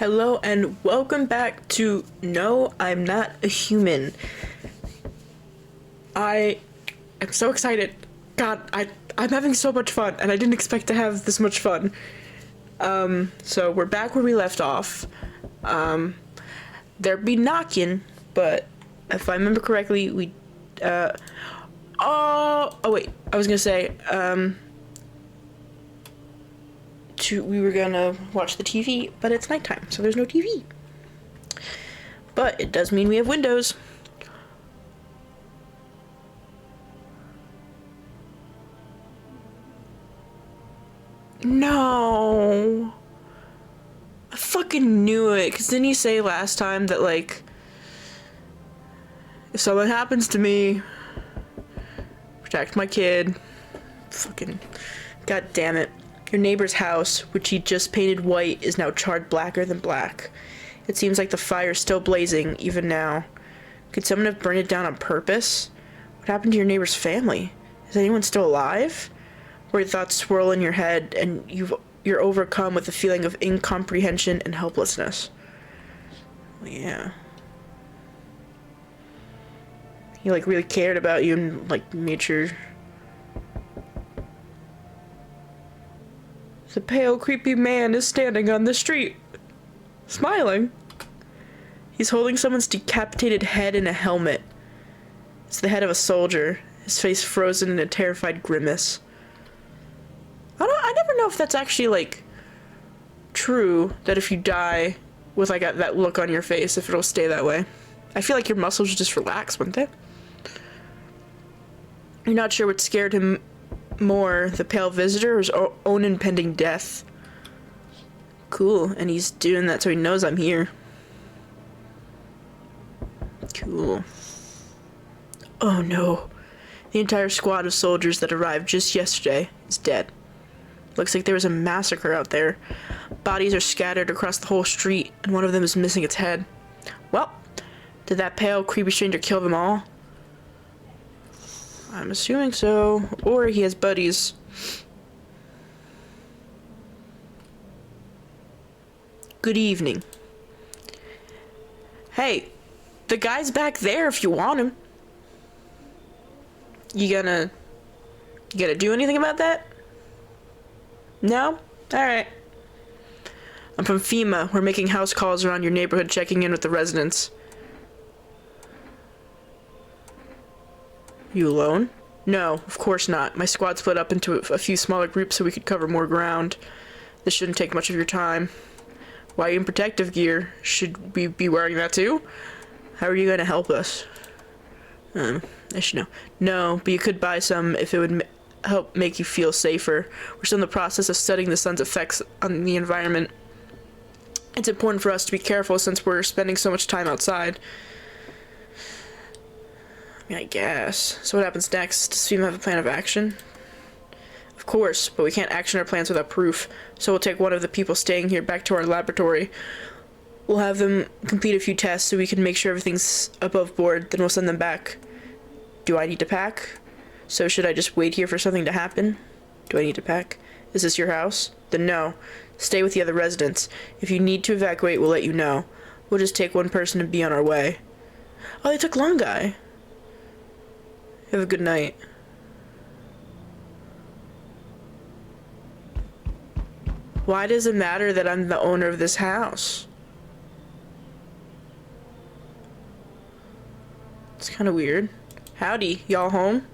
Hello and welcome back to No, I'm Not a Human. I am so excited. God, I'm having so much fun and I didn't expect to have this much fun. So we're back where we left off. There'd be knocking, but if I remember correctly, we wait, I was gonna say, we were gonna watch the TV, but it's nighttime, so there's no TV. But it does mean we have windows. No. I fucking knew it, because didn't he say last time that, like, if something happens to me, protect my kid. Fucking, god damn it. Your neighbor's house, which he just painted white, is now charred blacker than black. It seems like the fire's still blazing, even now. Could someone have burned it down on purpose? What happened to your neighbor's family? Is anyone still alive? Where thoughts swirl in your head, and you're overcome with a feeling of incomprehension and helplessness. Yeah. He, like, really cared about you and, like, made sure. The pale, creepy man is standing on the street, smiling. He's holding someone's decapitated head in a helmet. It's the head of a soldier, his face frozen in a terrified grimace. I never know if that's actually, like, true, that if you die with, like, that look on your face, if it'll stay that way. I feel like your muscles would just relax, wouldn't they? You're not sure what scared him more, the pale visitor or his own impending death. Cool, and he's doing that so he knows I'm here. Cool. Oh no. The entire squad of soldiers that arrived just yesterday is dead. Looks like there was a massacre out there. Bodies are scattered across the whole street, and one of them is missing its head. Well, did that pale, creepy stranger kill them all? I'm assuming so. Or he has buddies. Good evening. Hey, the guy's back there if you want him. You gonna do anything about that? No? Alright. I'm from FEMA. We're making house calls around your neighborhood, checking in with the residents. You alone? No, of course not. My squad split up into a few smaller groups so we could cover more ground. This shouldn't take much of your time. Why are you in protective gear? Should we be wearing that too? How are you going to help us? I should know. No, but you could buy some if it would help make you feel safer. We're still in the process of studying the sun's effects on the environment. It's important for us to be careful since we're spending so much time outside. I guess. So what happens next? Does FEMA have a plan of action? Of course, but we can't action our plans without proof. So we'll take one of the people staying here back to our laboratory. We'll have them complete a few tests so we can make sure everything's above board, then we'll send them back. Do I need to pack? So should I just wait here for something to happen? Do I need to pack? Is this your house? Then no. Stay with the other residents. If you need to evacuate, we'll let you know. We'll just take one person and be on our way. Oh, they took Lone Guy. Have a good night. Why does it matter that I'm the owner of this house? It's kind of weird. Howdy, y'all home?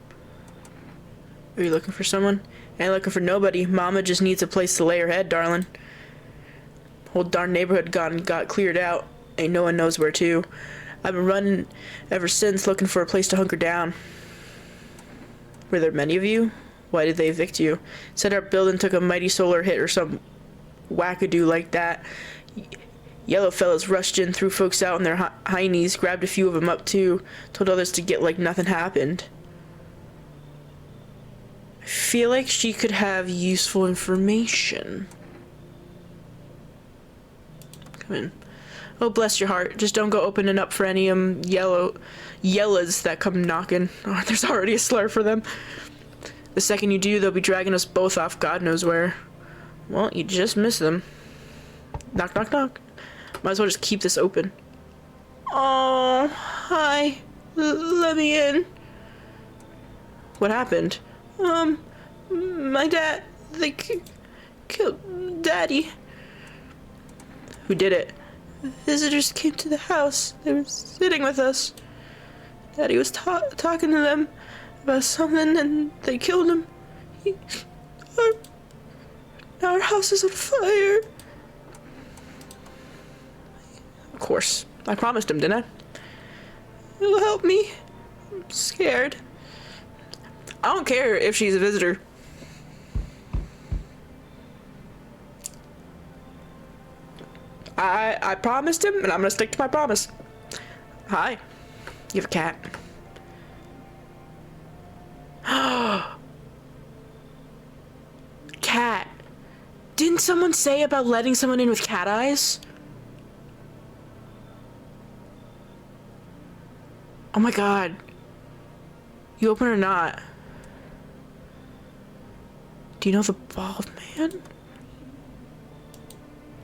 Are you looking for someone? Ain't looking for nobody. Mama just needs a place to lay her head, darling. Whole darn neighborhood got cleared out. Ain't no one knows where to. I've been running ever since looking for a place to hunker down. Were there many of you? Why did they evict you? Said our building took a mighty solar hit or some wackadoo like that. Yellow fellas rushed in, threw folks out on their heinies, grabbed a few of them up too, told others to get like nothing happened. I feel like she could have useful information. Come in. Oh, bless your heart. Just don't go opening up for any yellas that come knocking. Oh, there's already a slur for them. The second you do, they'll be dragging us both off God knows where. Well, you just missed them. Knock, knock, knock. Might as well just keep this open. Oh, hi. Let me in. What happened? My dad, they killed Daddy. Who did it? Visitors came to the house. They were sitting with us. Daddy was talking to them about something and they killed him. Our house is on fire. Of course. I promised him, didn't I? It'll help me. I'm scared. I don't care if she's a visitor. I promised him, and I'm gonna stick to my promise. Hi. You have a cat. Cat. Didn't someone say about letting someone in with cat eyes? Oh my god. You open or not? Do you know the bald man?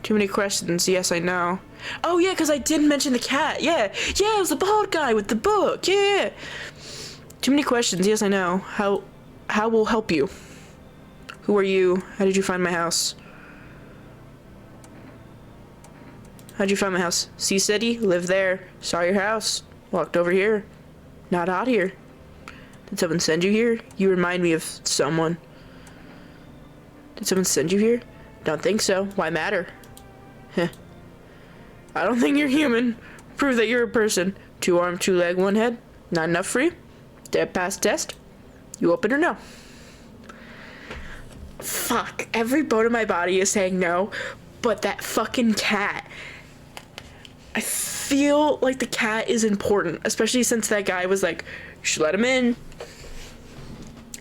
Too many questions. Yes, I know. Oh yeah, because I did mention the cat. Yeah, it was the bald guy with the book. Yeah. Too many questions. Yes, I know. How will help you? Who are you? How did you find my house? How'd you find my house? Sea City? Lived there. Saw your house. Walked over here. Not out here. Did someone send you here? You remind me of someone. Did someone send you here? Don't think so. Why matter? Heh. I don't think you're human. Prove that you're a person. 2 arm, 2 leg, 1 head. Not enough for you? Dead pass test? You open or no? Fuck. Every bone in my body is saying no, but that fucking cat. I feel like the cat is important, especially since that guy was like, you should let him in.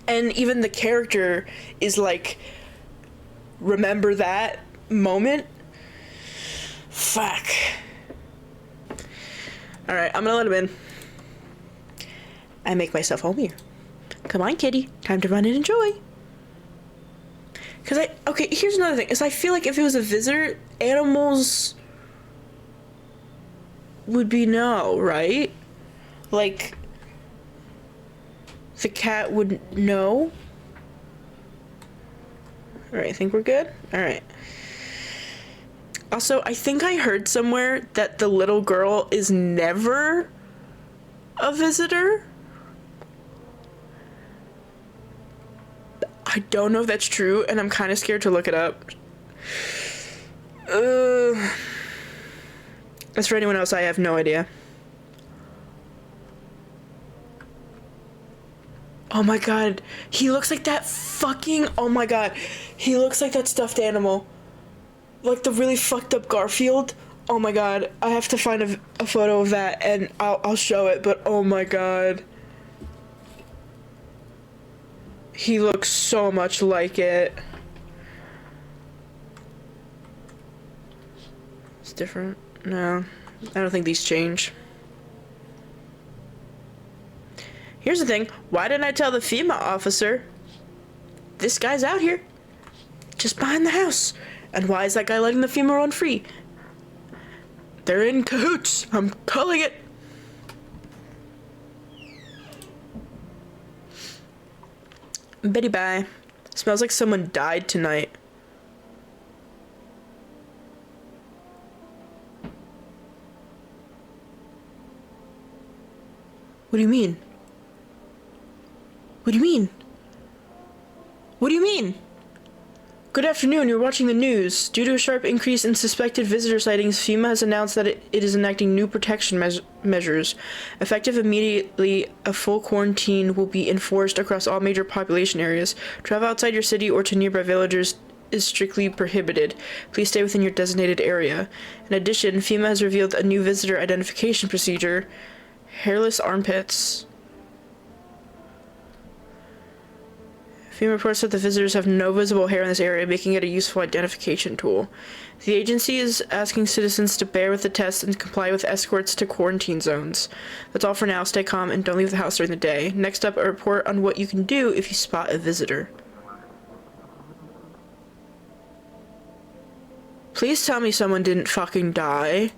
And even the character is like, remember that moment? Fuck. Alright, I'm gonna let him in. I make myself home here. Come on, kitty. Time to run and enjoy. Okay, here's another thing. Is I feel like if it was a visitor, animals would be no, right? Like, the cat would know. Alright, I think we're good? Alright. Also, I think I heard somewhere that the little girl is never a visitor. I don't know if that's true, and I'm kind of scared to look it up. As for anyone else, I have no idea. Oh my god, he looks like that fucking... Oh my god, he looks like that stuffed animal. Like the really fucked up Garfield. Oh my god, I have to find a photo of that and I'll show it, but oh my god. He looks so much like it. It's different. No, I don't think these change. Here's the thing. Why didn't I tell the FEMA officer? This guy's out here. Just behind the house. And why is that guy letting the FEMA run free? They're in cahoots. I'm calling it. Betty bye. Smells like someone died tonight. What do you mean? What do you mean? What do you mean? Good afternoon, you're watching the news. Due to a sharp increase in suspected visitor sightings, FEMA has announced that it is enacting new protection measures. Effective immediately, a full quarantine will be enforced across all major population areas. Travel outside your city or to nearby villages is strictly prohibited. Please stay within your designated area. In addition, FEMA has revealed a new visitor identification procedure. Hairless armpits. FEMA reports that the visitors have no visible hair in this area, making it a useful identification tool. The agency is asking citizens to bear with the test and comply with escorts to quarantine zones. That's all for now. Stay calm and don't leave the house during the day. Next up, a report on what you can do if you spot a visitor. Please tell me someone didn't fucking die.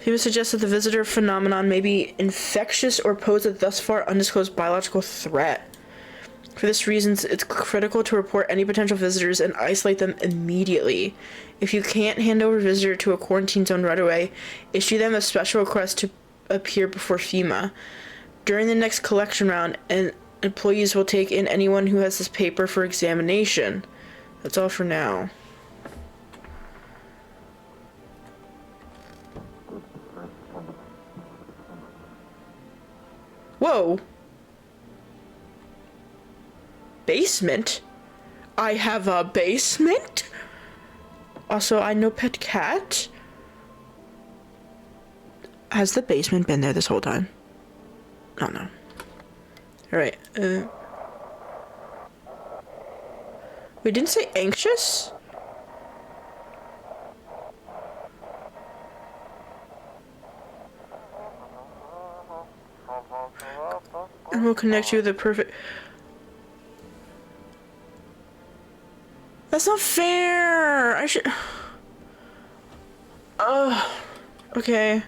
FEMA suggests that the visitor phenomenon may be infectious or pose a thus far undisclosed biological threat. For this reason, it's critical to report any potential visitors and isolate them immediately. If you can't hand over a visitor to a quarantine zone right away, issue them a special request to appear before FEMA. During the next collection round, employees will take in anyone who has this paper for examination. That's all for now. Whoa. Basement? I have a basement? Also, I know pet cat. Has the basement been there this whole time? Oh no. Alright, we didn't say anxious? And we'll connect you with the perfect... That's not fair! I should... Okay.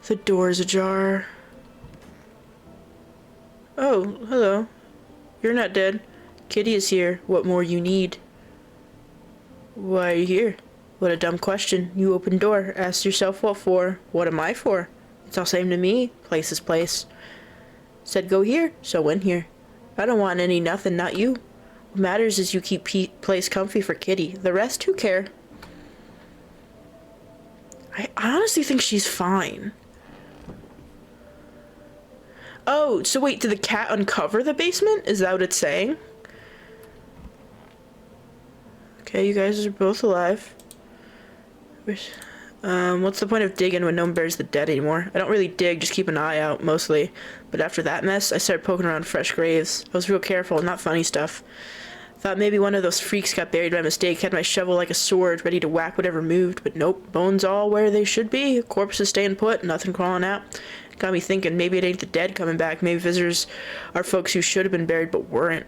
The door's ajar. Oh, hello. You're not dead. Kitty is here. What more you need? Why are you here? What a dumb question. You open door. Ask yourself what for. What am I for? It's all same to me. Place is place. Said go here, so went here. I don't want any nothing, not you. What matters is you keep place comfy for Kitty. The rest, who care? I honestly think she's fine. Oh, so wait, did the cat uncover the basement? Is that what it's saying? Okay, you guys are both alive. What's the point of digging when no one buries the dead anymore? I don't really dig, just keep an eye out, mostly. But after that mess, I started poking around fresh graves. I was real careful, not funny stuff. Thought maybe one of those freaks got buried by mistake, had my shovel like a sword, ready to whack whatever moved, but nope, bones all where they should be, corpses staying put, nothing crawling out. Got me thinking, maybe it ain't the dead coming back, maybe visitors are folks who should have been buried but weren't.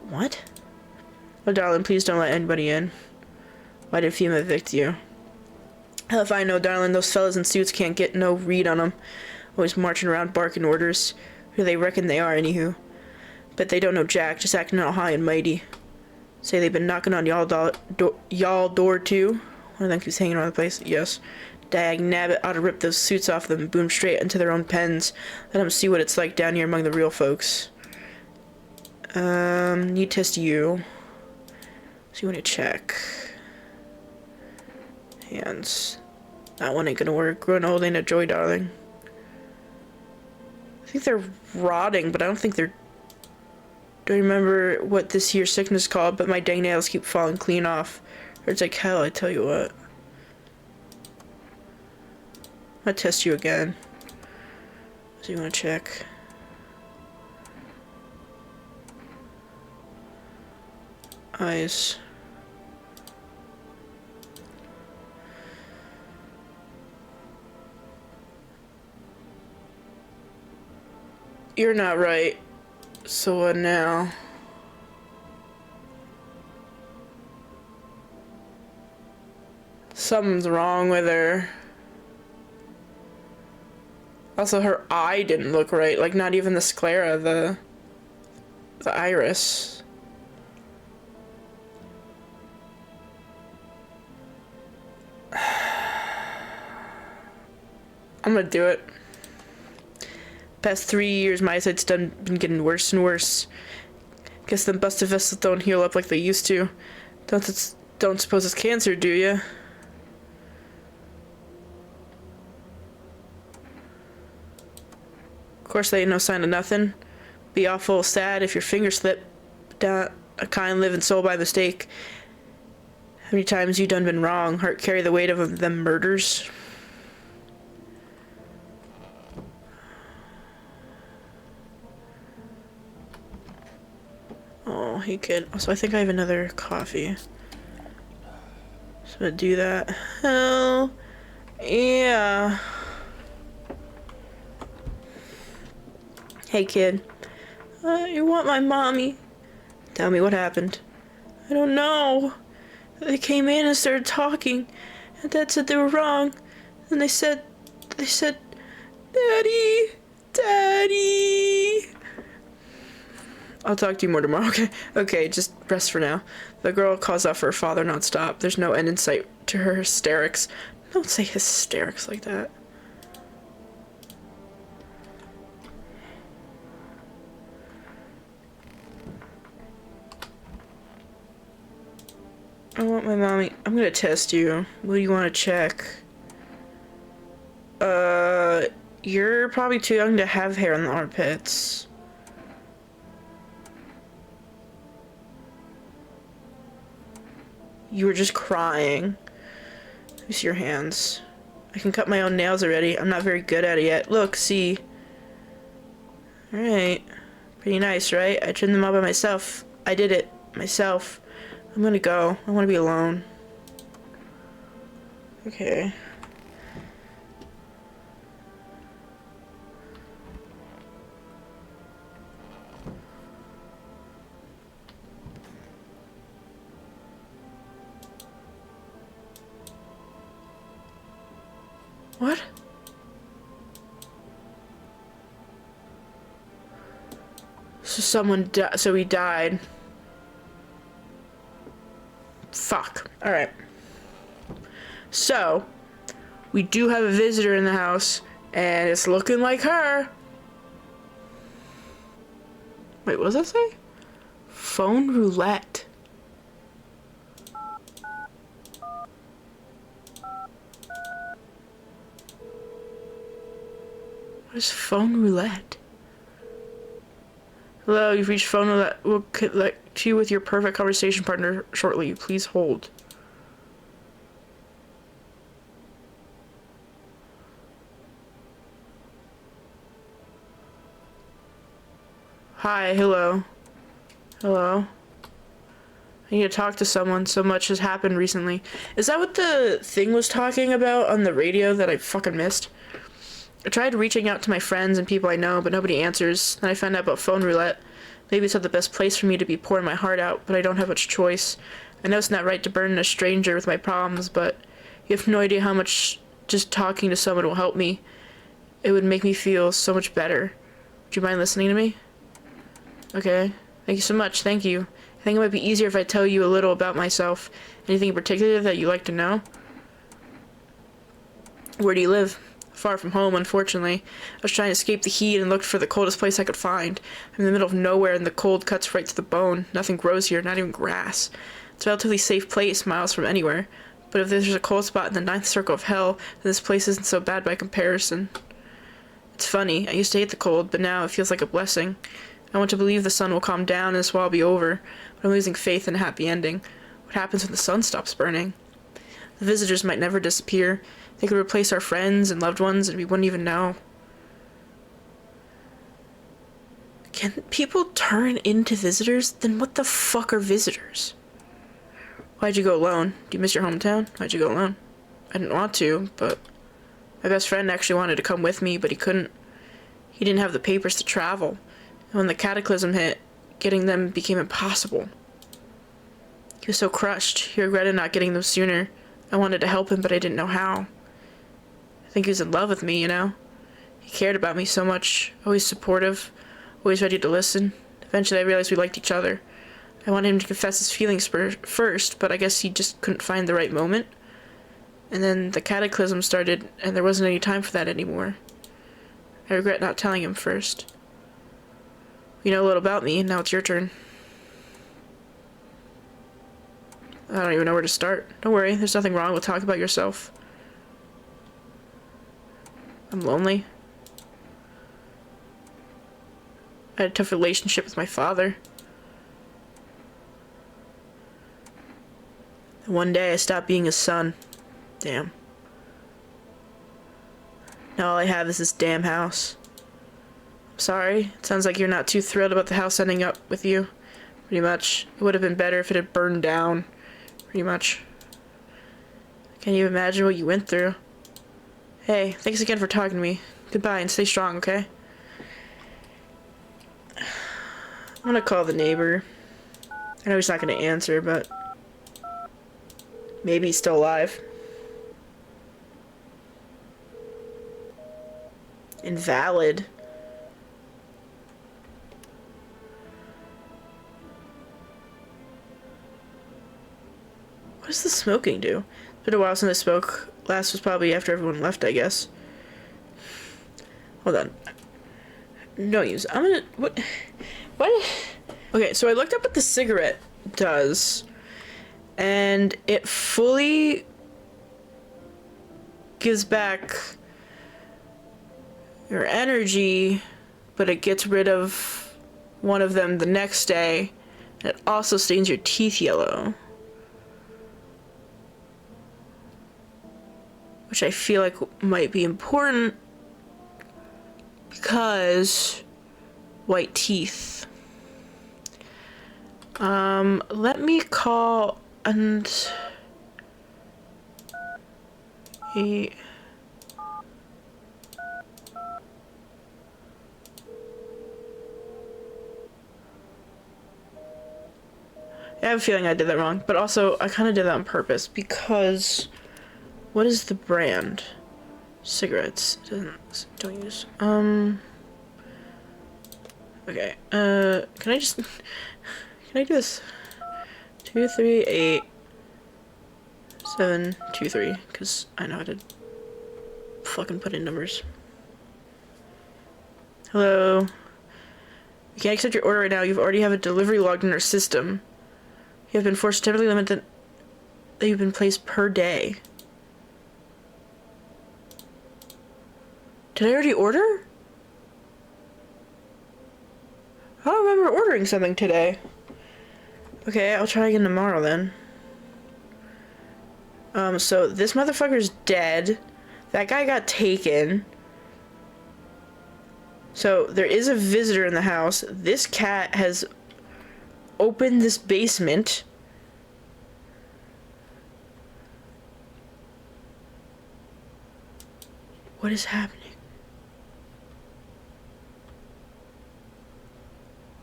What? Oh, darling, please don't let anybody in. Why did FEMA evict you? Hell if I know, darling, those fellas in suits can't get no read on them. Always marching around barking orders. Who they reckon they are, anywho. But they don't know jack, just acting all high and mighty. Say they've been knocking on y'all door too? One of them keeps hanging around the place? Yes. Dag nabbit ought to rip those suits off them and boom straight into their own pens. Let them see what it's like down here among the real folks. Need test you. So you want to check. Hands. That one ain't gonna work. Growing old ain't a joy, darling. I think they're rotting, but I don't think they're... Don't remember what this here sickness is called, but my dang nails keep falling clean off. Hurts like hell, I tell you what. I'll test you again. So you want to check. Eyes. You're not right. So what now? Something's wrong with her. Also, her eye didn't look right. Like, not even the sclera, the iris. I'm gonna do it. Past 3 years, my eyesight's been getting worse and worse. Guess them busted vessels don't heal up like they used to. Don't suppose it's cancer, do ya? Of course, they ain't no sign of nothing. Be awful sad if your finger slipped down a kind living soul by mistake. How many times you done been wrong? Heart carry the weight of them murders. Oh, he could. Also, I think I have another coffee. So I'm gonna do that. Hell yeah. Hey, kid. I want my mommy. Tell me what happened. I don't know. They came in and started talking, and Dad said they were wrong. And they said, Daddy, Daddy. I'll talk to you more tomorrow, okay? Okay, just rest for now. The girl calls out for her father nonstop. There's no end in sight to her hysterics. Don't say hysterics like that. I want my mommy. I'm gonna test you. What do you want to check? You're probably too young to have hair in the armpits. You were just crying. Let me see your hands. I can cut my own nails already. I'm not very good at it yet. Look, see. Alright. Pretty nice, right? I trimmed them all by myself. I did it. Myself. I'm gonna go. I want to be alone. Okay. What? So he died. Fuck. Alright. So, we do have a visitor in the house, and it's looking like her. Wait, what does that say? Phone roulette. What is phone roulette? Hello, you've reached phone roulette. We'll connect you with your perfect conversation partner shortly. Please hold. Hi, hello. Hello. I need to talk to someone. So much has happened recently. Is that what the thing was talking about on the radio that I fucking missed? I tried reaching out to my friends and people I know, but nobody answers. Then I found out about phone roulette. Maybe it's not the best place for me to be pouring my heart out, but I don't have much choice. I know it's not right to burden a stranger with my problems, but you have no idea how much just talking to someone will help me. It would make me feel so much better. Would you mind listening to me? Okay. Thank you so much. Thank you. I think it might be easier if I tell you a little about myself. Anything in particular that you'd like to know? Where do you live? Far from home, unfortunately. I was trying to escape the heat and looked for the coldest place I could find. I'm in the middle of nowhere and the cold cuts right to the bone. Nothing grows here, not even grass. It's a relatively safe place, miles from anywhere. But if there's a cold spot in the ninth circle of hell, then this place isn't so bad by comparison. It's funny, I used to hate the cold, but now it feels like a blessing. I want to believe the sun will calm down and this will all be over, but I'm losing faith in a happy ending. What happens when the sun stops burning? The visitors might never disappear. They could replace our friends and loved ones and we wouldn't even know. Can people turn into visitors? Then what the fuck are visitors? Why'd you go alone? Do you miss your hometown? Why'd you go alone? I didn't want to, but my best friend actually wanted to come with me, but he couldn't. He didn't have the papers to travel. And when the cataclysm hit, getting them became impossible. He was so crushed. He regretted not getting them sooner. I wanted to help him, but I didn't know how. I think he was in love with me, you know? He cared about me so much, always supportive, always ready to listen. Eventually I realized we liked each other. I wanted him to confess his feelings first, but I guess he just couldn't find the right moment. And then the cataclysm started, and there wasn't any time for that anymore. I regret not telling him first. You know a little about me, and now it's your turn. I don't even know where to start. Don't worry, there's nothing wrong with talking about yourself. I'm lonely. I had a tough relationship with my father. And one day I stopped being his son. Damn. Now all I have is this damn house. I'm sorry. It sounds like you're not too thrilled about the house ending up with you. Pretty much. It would have been better if it had burned down. Pretty much. Can you imagine what you went through? Hey, thanks again for talking to me. Goodbye and stay strong, okay? gonna call the neighbor. I know he's not gonna answer, but maybe he's still alive. Invalid. What does the smoking do? It's been a while since I spoke. Last was probably after everyone left, I guess. Hold on. No use. I'm gonna... What? Okay, so I looked up what the cigarette does. And it fully gives back your energy, but it gets rid of one of them the next day. And it also stains your teeth yellow. Which I feel like might be important because white teeth. Let me call and I have a feeling I did that wrong, but also I kind of did that on purpose because what is the brand? Cigarettes. Don't use. Okay. Can I just... Can I do this? 2, 3, 8, 7, 2, 3. Because I know how to fucking put in numbers. Hello. We can't accept your order right now. You already have a delivery logged in our system. You have been forced to temporarily limit that you've been placed per day. Did I already order? I don't remember ordering something today. Okay, I'll try again tomorrow then. So this motherfucker's dead. That guy got taken. So there is a visitor in the house. This cat has opened this basement. What is happening?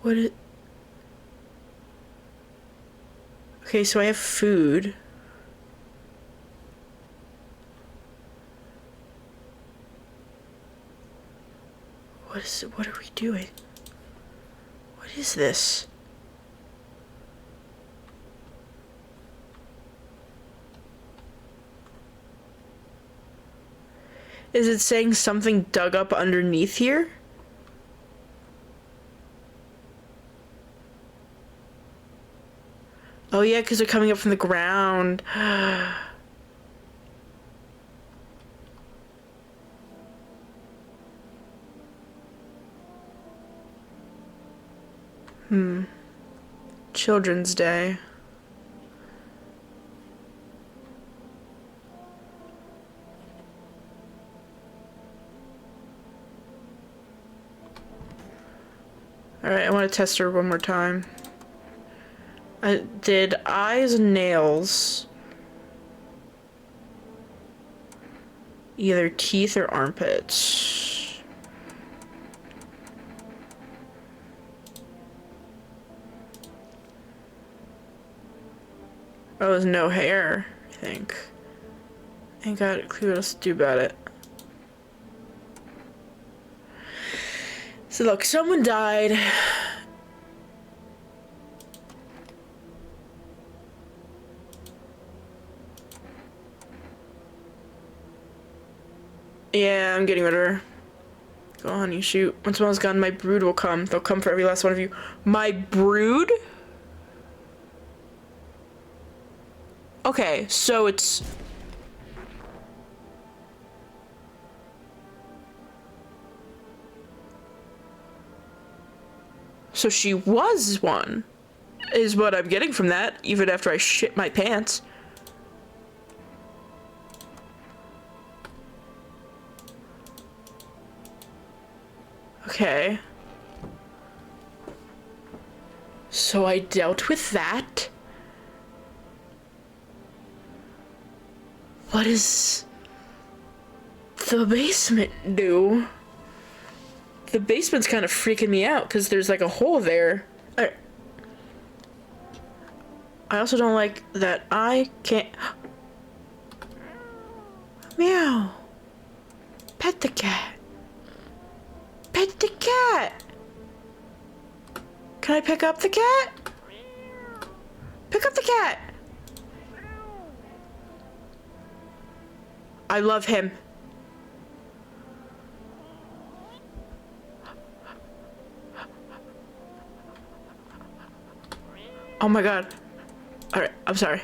What is... Okay, so I have food. What are we doing? What is this? Is it saying something dug up underneath here? Oh yeah, because they're coming up from the ground. Children's Day. Alright, I want to test her one more time. I did eyes and nails. Either teeth or armpits. Oh, there's no hair, I think. Ain't got a clue what else to do about it. So look, someone died. Yeah, I'm getting rid of her. Go on, you shoot. Once someone's gone, my brood will come. They'll come for every last one of you. My brood? Okay, so it's... So she was one, is what I'm getting from that, even after I shit my pants. Okay. So I dealt with that. What does the basement do? The basement's kind of freaking me out because there's like a hole there. I I also don't like that I can't... Meow. Pet the cat. Pet the cat. Can I pick up the cat? Pick up the cat. I love him. Oh my god. Alright, I'm sorry.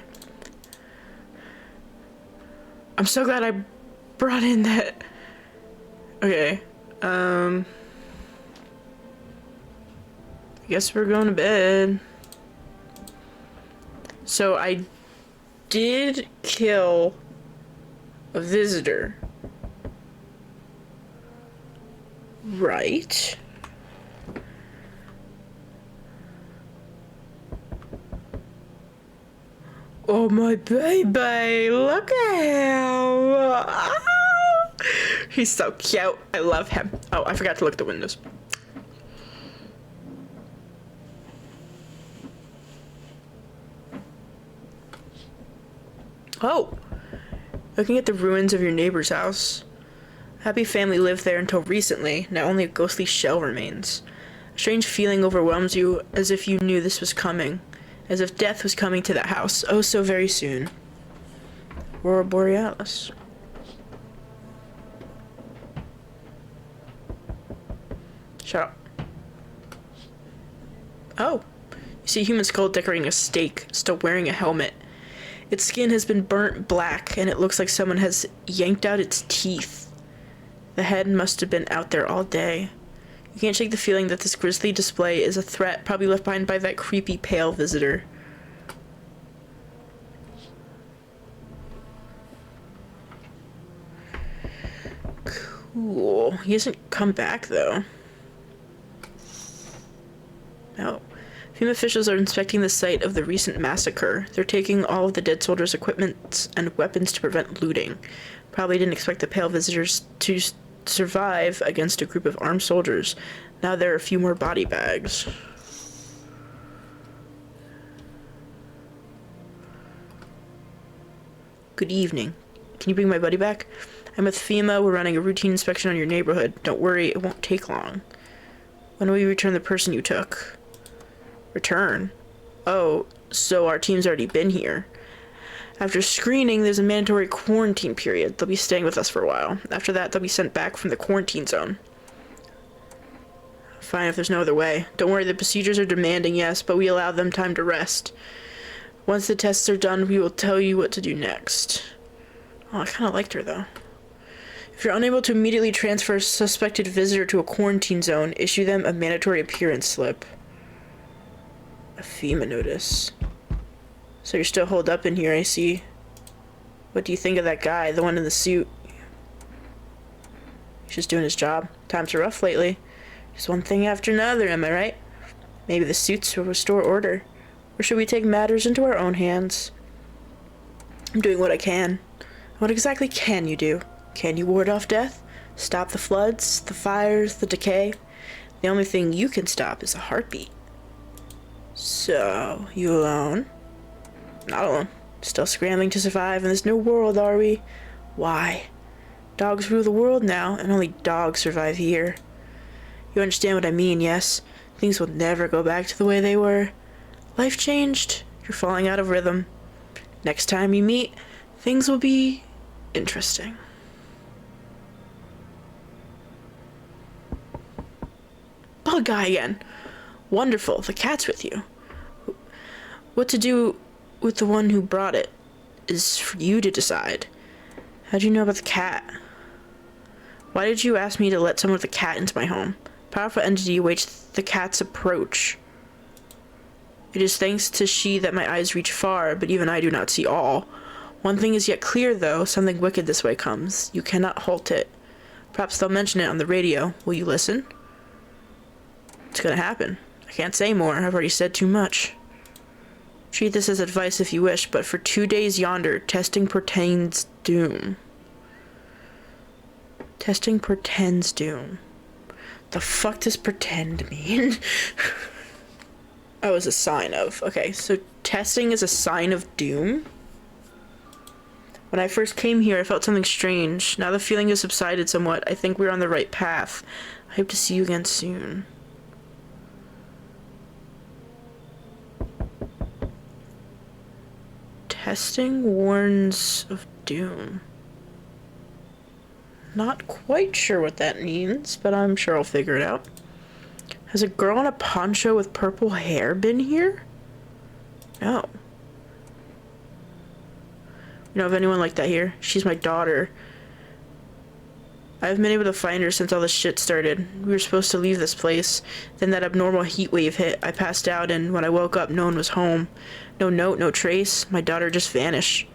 I'm so glad I brought in that. Okay. I guess we're going to bed. So I did kill a visitor. Right. Oh my baby, look at him. Oh, he's so cute. I love him. Oh, I forgot to look at the windows. Oh, looking at the ruins of your neighbor's house. A happy family lived there until recently. Now only a ghostly shell remains. A strange feeling overwhelms you, as if you knew this was coming. As if death was coming to that house, oh so very soon. Aurora Borealis. Shut up. Oh, you see a human skull decorating a stake, still wearing a helmet. Its skin has been burnt black, and it looks like someone has yanked out its teeth. The head must have been out there all day. You can't shake the feeling that this grisly display is a threat, probably left behind by that creepy pale visitor. Cool. He hasn't come back, though. No. FEMA officials are inspecting the site of the recent massacre. They're taking all of the dead soldiers' equipment and weapons to prevent looting. Probably didn't expect the pale visitors to survive against a group of armed soldiers. Now there are a few more body bags. Good evening. Can you bring my buddy back? I'm with FEMA. We're running a routine inspection on your neighborhood. Don't worry, it won't take long. When will you return the person you took? Return? Oh, so our team's already been here. After screening, there's a mandatory quarantine period. They'll be staying with us for a while. After that, they'll be sent back from the quarantine zone. Fine, if there's no other way. Don't worry, the procedures are demanding, yes, but we allow them time to rest. Once the tests are done, we will tell you what to do next. Oh, I kind of liked her, though. If you're unable to immediately transfer a suspected visitor to a quarantine zone, issue them a mandatory appearance slip. A FEMA notice. So you're still holed up in here, I see. What do you think of that guy, the one in the suit? He's just doing his job. Times are rough lately. Just one thing after another, am I right? Maybe the suits will restore order. Or should we take matters into our own hands? I'm doing what I can. What exactly can you do? Can you ward off death? Stop the floods, the fires, the decay? The only thing you can stop is a heartbeat. So, you alone? Not alone. Still scrambling to survive in this new world, are we? Why? Dogs rule the world now, and only dogs survive here. You understand what I mean, yes? Things will never go back to the way they were. Life changed. You're falling out of rhythm. Next time you meet, things will be interesting. Bug guy again. Wonderful, the cat's with you. What to do with the one who brought it is for you to decide. How'd you know about the cat? Why did you ask me to let someone with a cat into my home? Powerful entity awaits the cat's approach. It is thanks to she that my eyes reach far, but even I do not see all. One thing is yet clear, though. Something wicked this way comes. You cannot halt it. Perhaps they'll mention it on the radio. Will you listen? It's gonna happen. I can't say more. I've already said too much. Treat this as advice if you wish, but for 2 days yonder, testing portends doom. Testing portends doom. The fuck does pretend mean? Oh, is a sign of. Okay, so testing is a sign of doom? When I first came here, I felt something strange. Now the feeling has subsided somewhat. I think we're on the right path. I hope to see you again soon. Testing warns of doom. Not quite sure what that means, but I'm sure I'll figure it out. Has a girl in a poncho with purple hair been here? No. You know of anyone like that here? She's my daughter. I haven't been able to find her since all this shit started. We were supposed to leave this place. Then that abnormal heat wave hit. I passed out, and when I woke up, no one was home. No note, no trace. My daughter just vanished.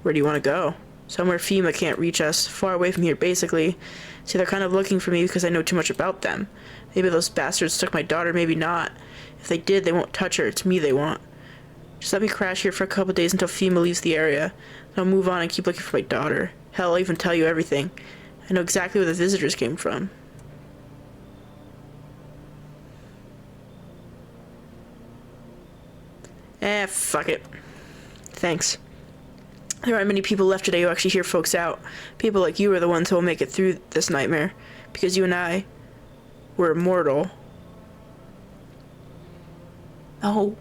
Where do you want to go? Somewhere FEMA can't reach us. Far away from here, basically. See, they're kind of looking for me because I know too much about them. Maybe those bastards took my daughter, maybe not. If they did, they won't touch her. It's me they want. Just let me crash here for a couple days until FEMA leaves the area. Then I'll move on and keep looking for my daughter. Hell, I'll even tell you everything. I know exactly where the visitors came from. Fuck it. Thanks. There aren't many people left today who actually hear folks out. People like you are the ones who will make it through this nightmare. Because you and I were immortal. Oh.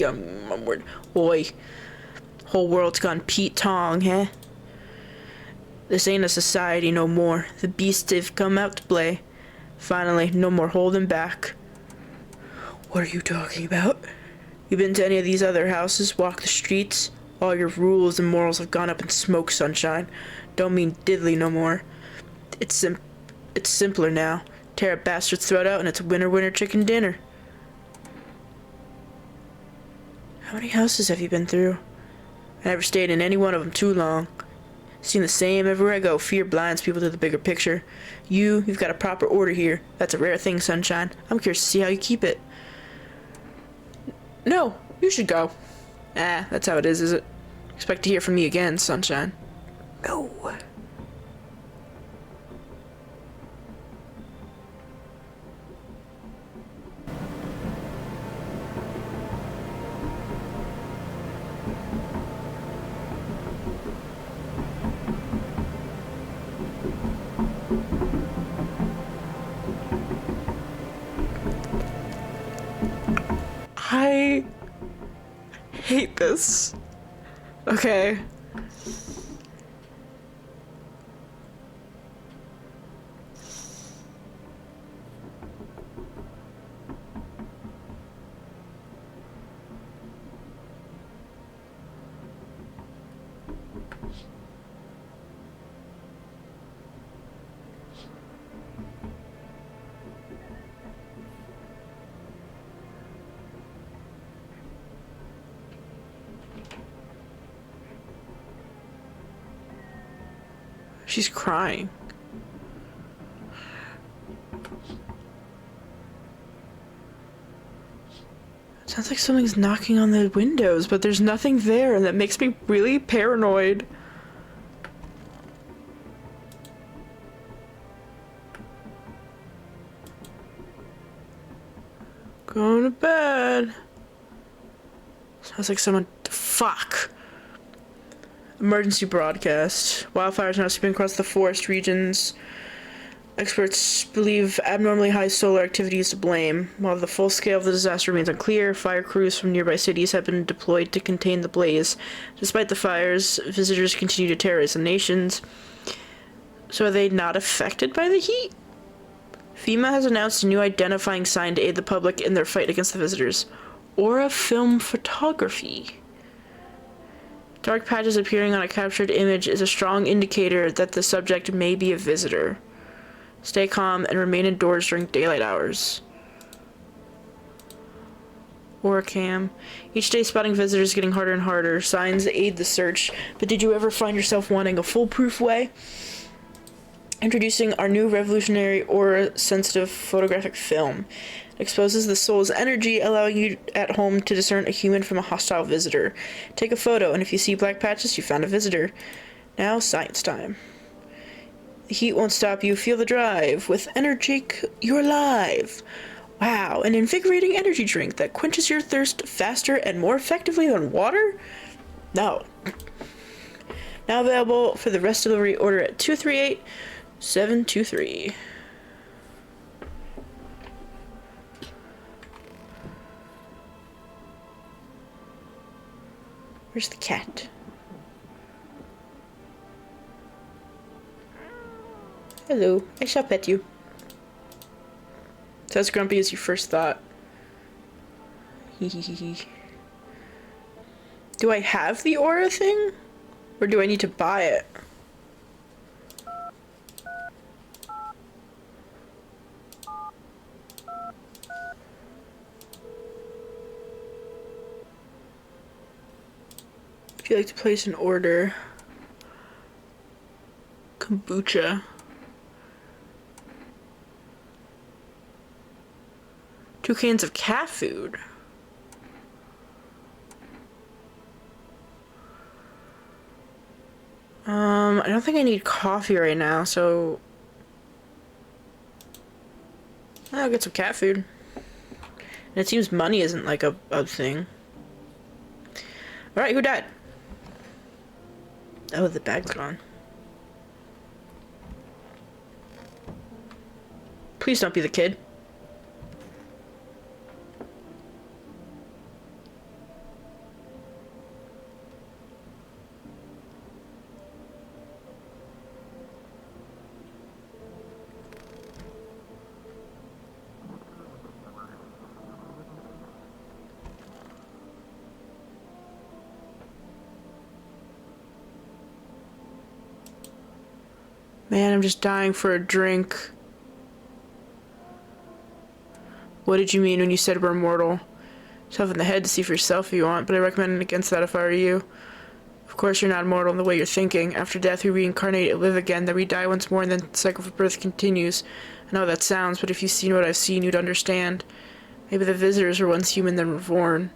I'm word. Oi. Whole world's gone Pete Tong, huh? This ain't a society no more. The beasts have come out to play. Finally, no more holding back. What are you talking about? You been to any of these other houses? Walk the streets? All your rules and morals have gone up in smoke, sunshine. Don't mean diddly no more. It's simpler now. Tear a bastard's throat out and it's winner winner chicken dinner. How many houses have you been through? I never stayed in any one of them too long. Seen the same everywhere I go. Fear blinds people to the bigger picture. You've got a proper order here. That's a rare thing, sunshine. I'm curious to see how you keep it. No, you should go. That's how it is it? Expect to hear from me again, sunshine. No. I hate this. Okay. She's crying. It sounds like something's knocking on the windows, but there's nothing there, and that makes me really paranoid. Going to bed. Sounds like someone. Fuck. Emergency broadcast. Wildfires now sweeping across the forest regions. Experts believe abnormally high solar activity is to blame. While the full scale of the disaster remains unclear, fire crews from nearby cities have been deployed to contain the blaze. Despite the fires, visitors continue to terrorize the nations. So are they not affected by the heat? FEMA has announced a new identifying sign to aid the public in their fight against the visitors. Aura Film Photography. Dark patches appearing on a captured image is a strong indicator that the subject may be a visitor. Stay calm and remain indoors during daylight hours. Orcam. Each day spotting visitors is getting harder and harder. Signs aid the search, but did you ever find yourself wanting a foolproof way? Introducing our new revolutionary aura-sensitive photographic film. It exposes the soul's energy, allowing you at home to discern a human from a hostile visitor. Take a photo, and if you see black patches, you found a visitor. Now, science time. The heat won't stop you. Feel the drive. With Energik, you're alive. Wow, an invigorating energy drink that quenches your thirst faster and more effectively than water? No. Now available for the rest delivery. Order at 238-723. Where's the cat? Hello, I shall pet you. So as grumpy as you first thought. Hehehe. Do I have the aura thing? Or do I need to buy it? If you'd like to place an order. Kombucha. 2 cans of cat food. I don't think I need coffee right now, so I'll get some cat food. And it seems money isn't like a thing. Alright, who died? Oh, the bag's gone. Please don't be the kid. Man, I'm just dying for a drink. What did you mean when you said we're immortal? Yourself in the head to see for yourself if you want, but I recommend against that if I were you. Of course, you're not immortal in the way you're thinking. After death, we reincarnate and live again, then we die once more, and then the cycle of birth continues. I know how that sounds, but if you've seen what I've seen, you'd understand. Maybe the visitors were once human, then reborn.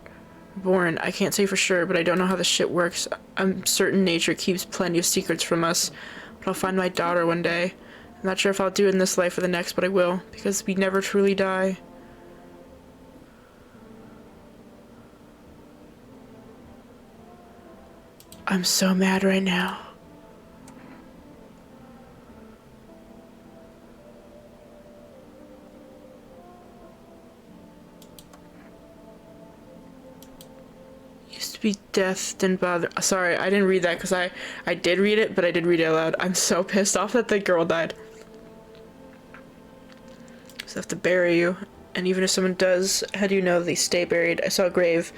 I can't say for sure, but I don't know how this shit works. I'm certain nature keeps plenty of secrets from us. But I'll find my daughter one day. I'm not sure if I'll do it in this life or the next, but I will, because we never truly die. I'm so mad right now. Used to be death, didn't bother. Sorry, I didn't read that because I did read it, but I did read it out loud. I'm so pissed off that the girl died. So I have to bury you. And even if someone does, how do you know they stay buried? I saw a grave.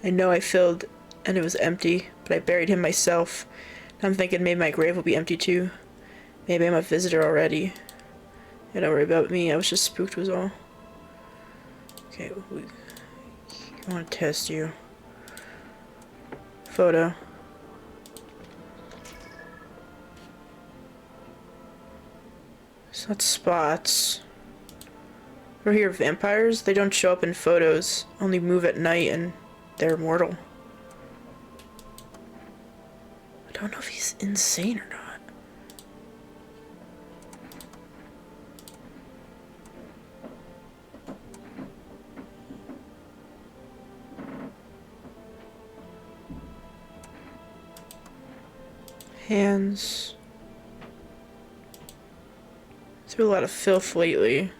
I know I filled and it was empty, but I buried him myself. Now I'm thinking maybe my grave will be empty too. Maybe I'm a visitor already. Yeah, don't worry about me. I was just spooked was all. Okay, I want to test you. Photo. It's not spots. We're here vampires. They don't show up in photos. Only move at night and they're immortal. I don't know if he's insane or not. Hands. Through a lot of filth lately.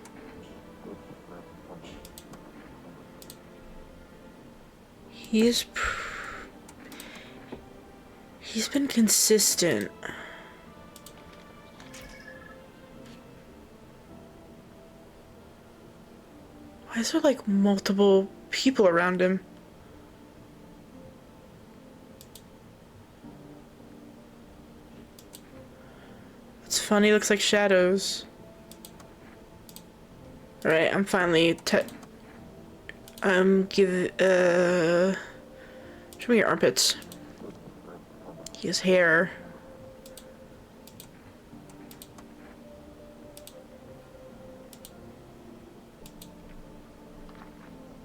He's been consistent. Why is there like multiple people around him? It's funny, looks like shadows. Alright, I'm finally show me your armpits. He has hair.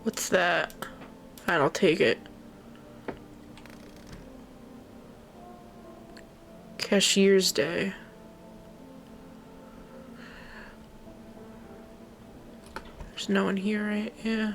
What's that? Fine, I'll take it. Cashier's Day. There's no one here, right? Yeah.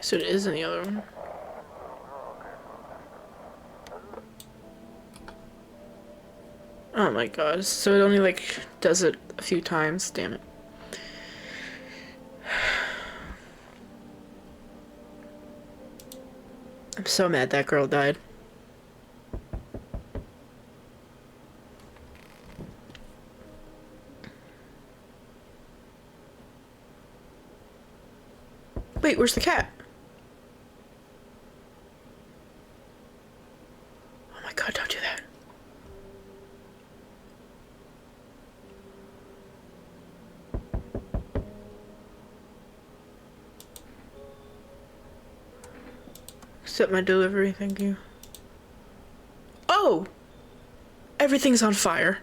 So it is in the other one. Oh my god, so it only like does it a few times, damn it. I'm so mad that girl died. Wait, where's the cat? Oh my god, don't do that. Accept my delivery, thank you. Oh! Everything's on fire.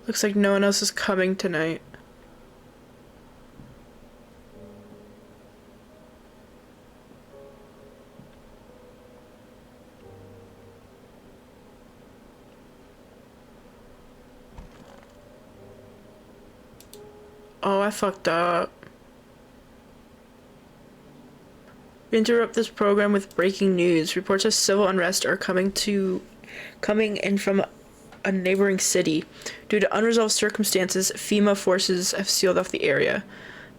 Looks like no one else is coming tonight. Oh, I fucked up. We interrupt this program with breaking news. Reports of civil unrest are coming in from a neighboring city. Due to unresolved circumstances, FEMA forces have sealed off the area.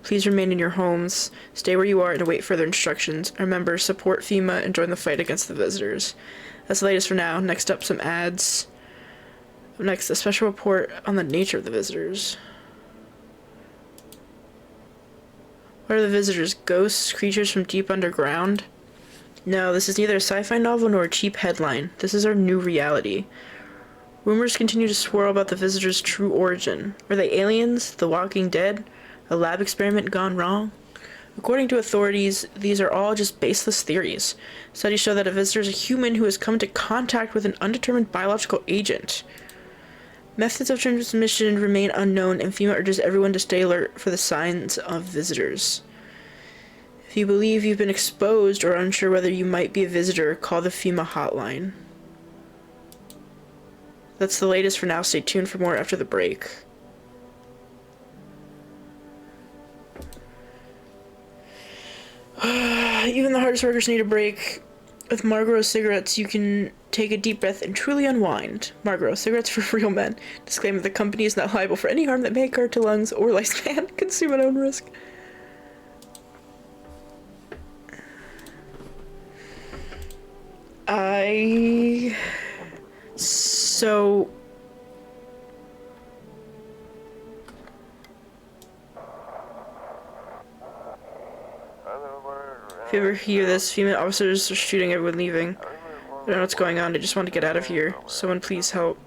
Please remain in your homes, stay where you are, and await further instructions. Remember, support FEMA and join the fight against the visitors. That's the latest for now. Next up, some ads. Next, a special report on the nature of the visitors. What are the visitors? Ghosts? Creatures from deep underground? No, this is neither a sci-fi novel nor a cheap headline. This is our new reality. Rumors continue to swirl about the visitors' true origin. Are they aliens? The Walking Dead? A lab experiment gone wrong? According to authorities, these are all just baseless theories. Studies show that a visitor is a human who has come into contact with an undetermined biological agent. Methods of transmission remain unknown, and FEMA urges everyone to stay alert for the signs of visitors. If you believe you've been exposed or unsure whether you might be a visitor, call the FEMA hotline. That's the latest for now. Stay tuned for more after the break. Even the hardest workers need a break. With Marlboro cigarettes, you can take a deep breath and truly unwind. Marlboro, cigarettes for real men. Disclaimer, the company is not liable for any harm that may occur to lungs or lifespan. Consume at own risk. So... If you ever hear this, female officers are shooting everyone leaving. I don't know what's going on, I just want to get out of here. Someone please help.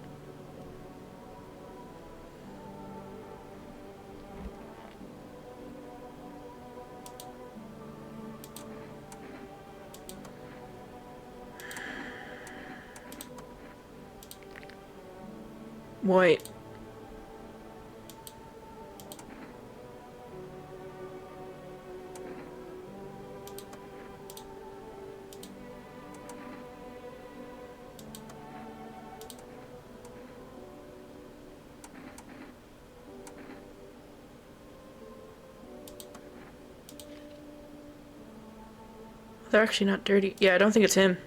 Wait. They're actually not dirty. Yeah, I don't think it's him.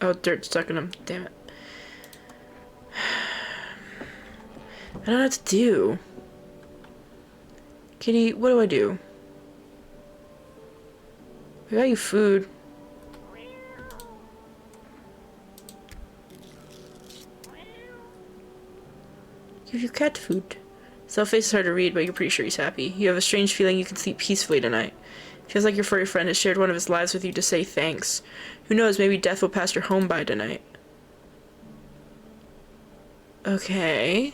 Oh, dirt stuck in him. Damn it. I don't know what to do. Kitty, what do I do? I got you food. Give your cat food. Self-face is hard to read, but you're pretty sure he's happy. You have a strange feeling you can sleep peacefully tonight. Feels like your furry friend has shared one of his lives with you to say thanks. Who knows, maybe death will pass your home by tonight. Okay.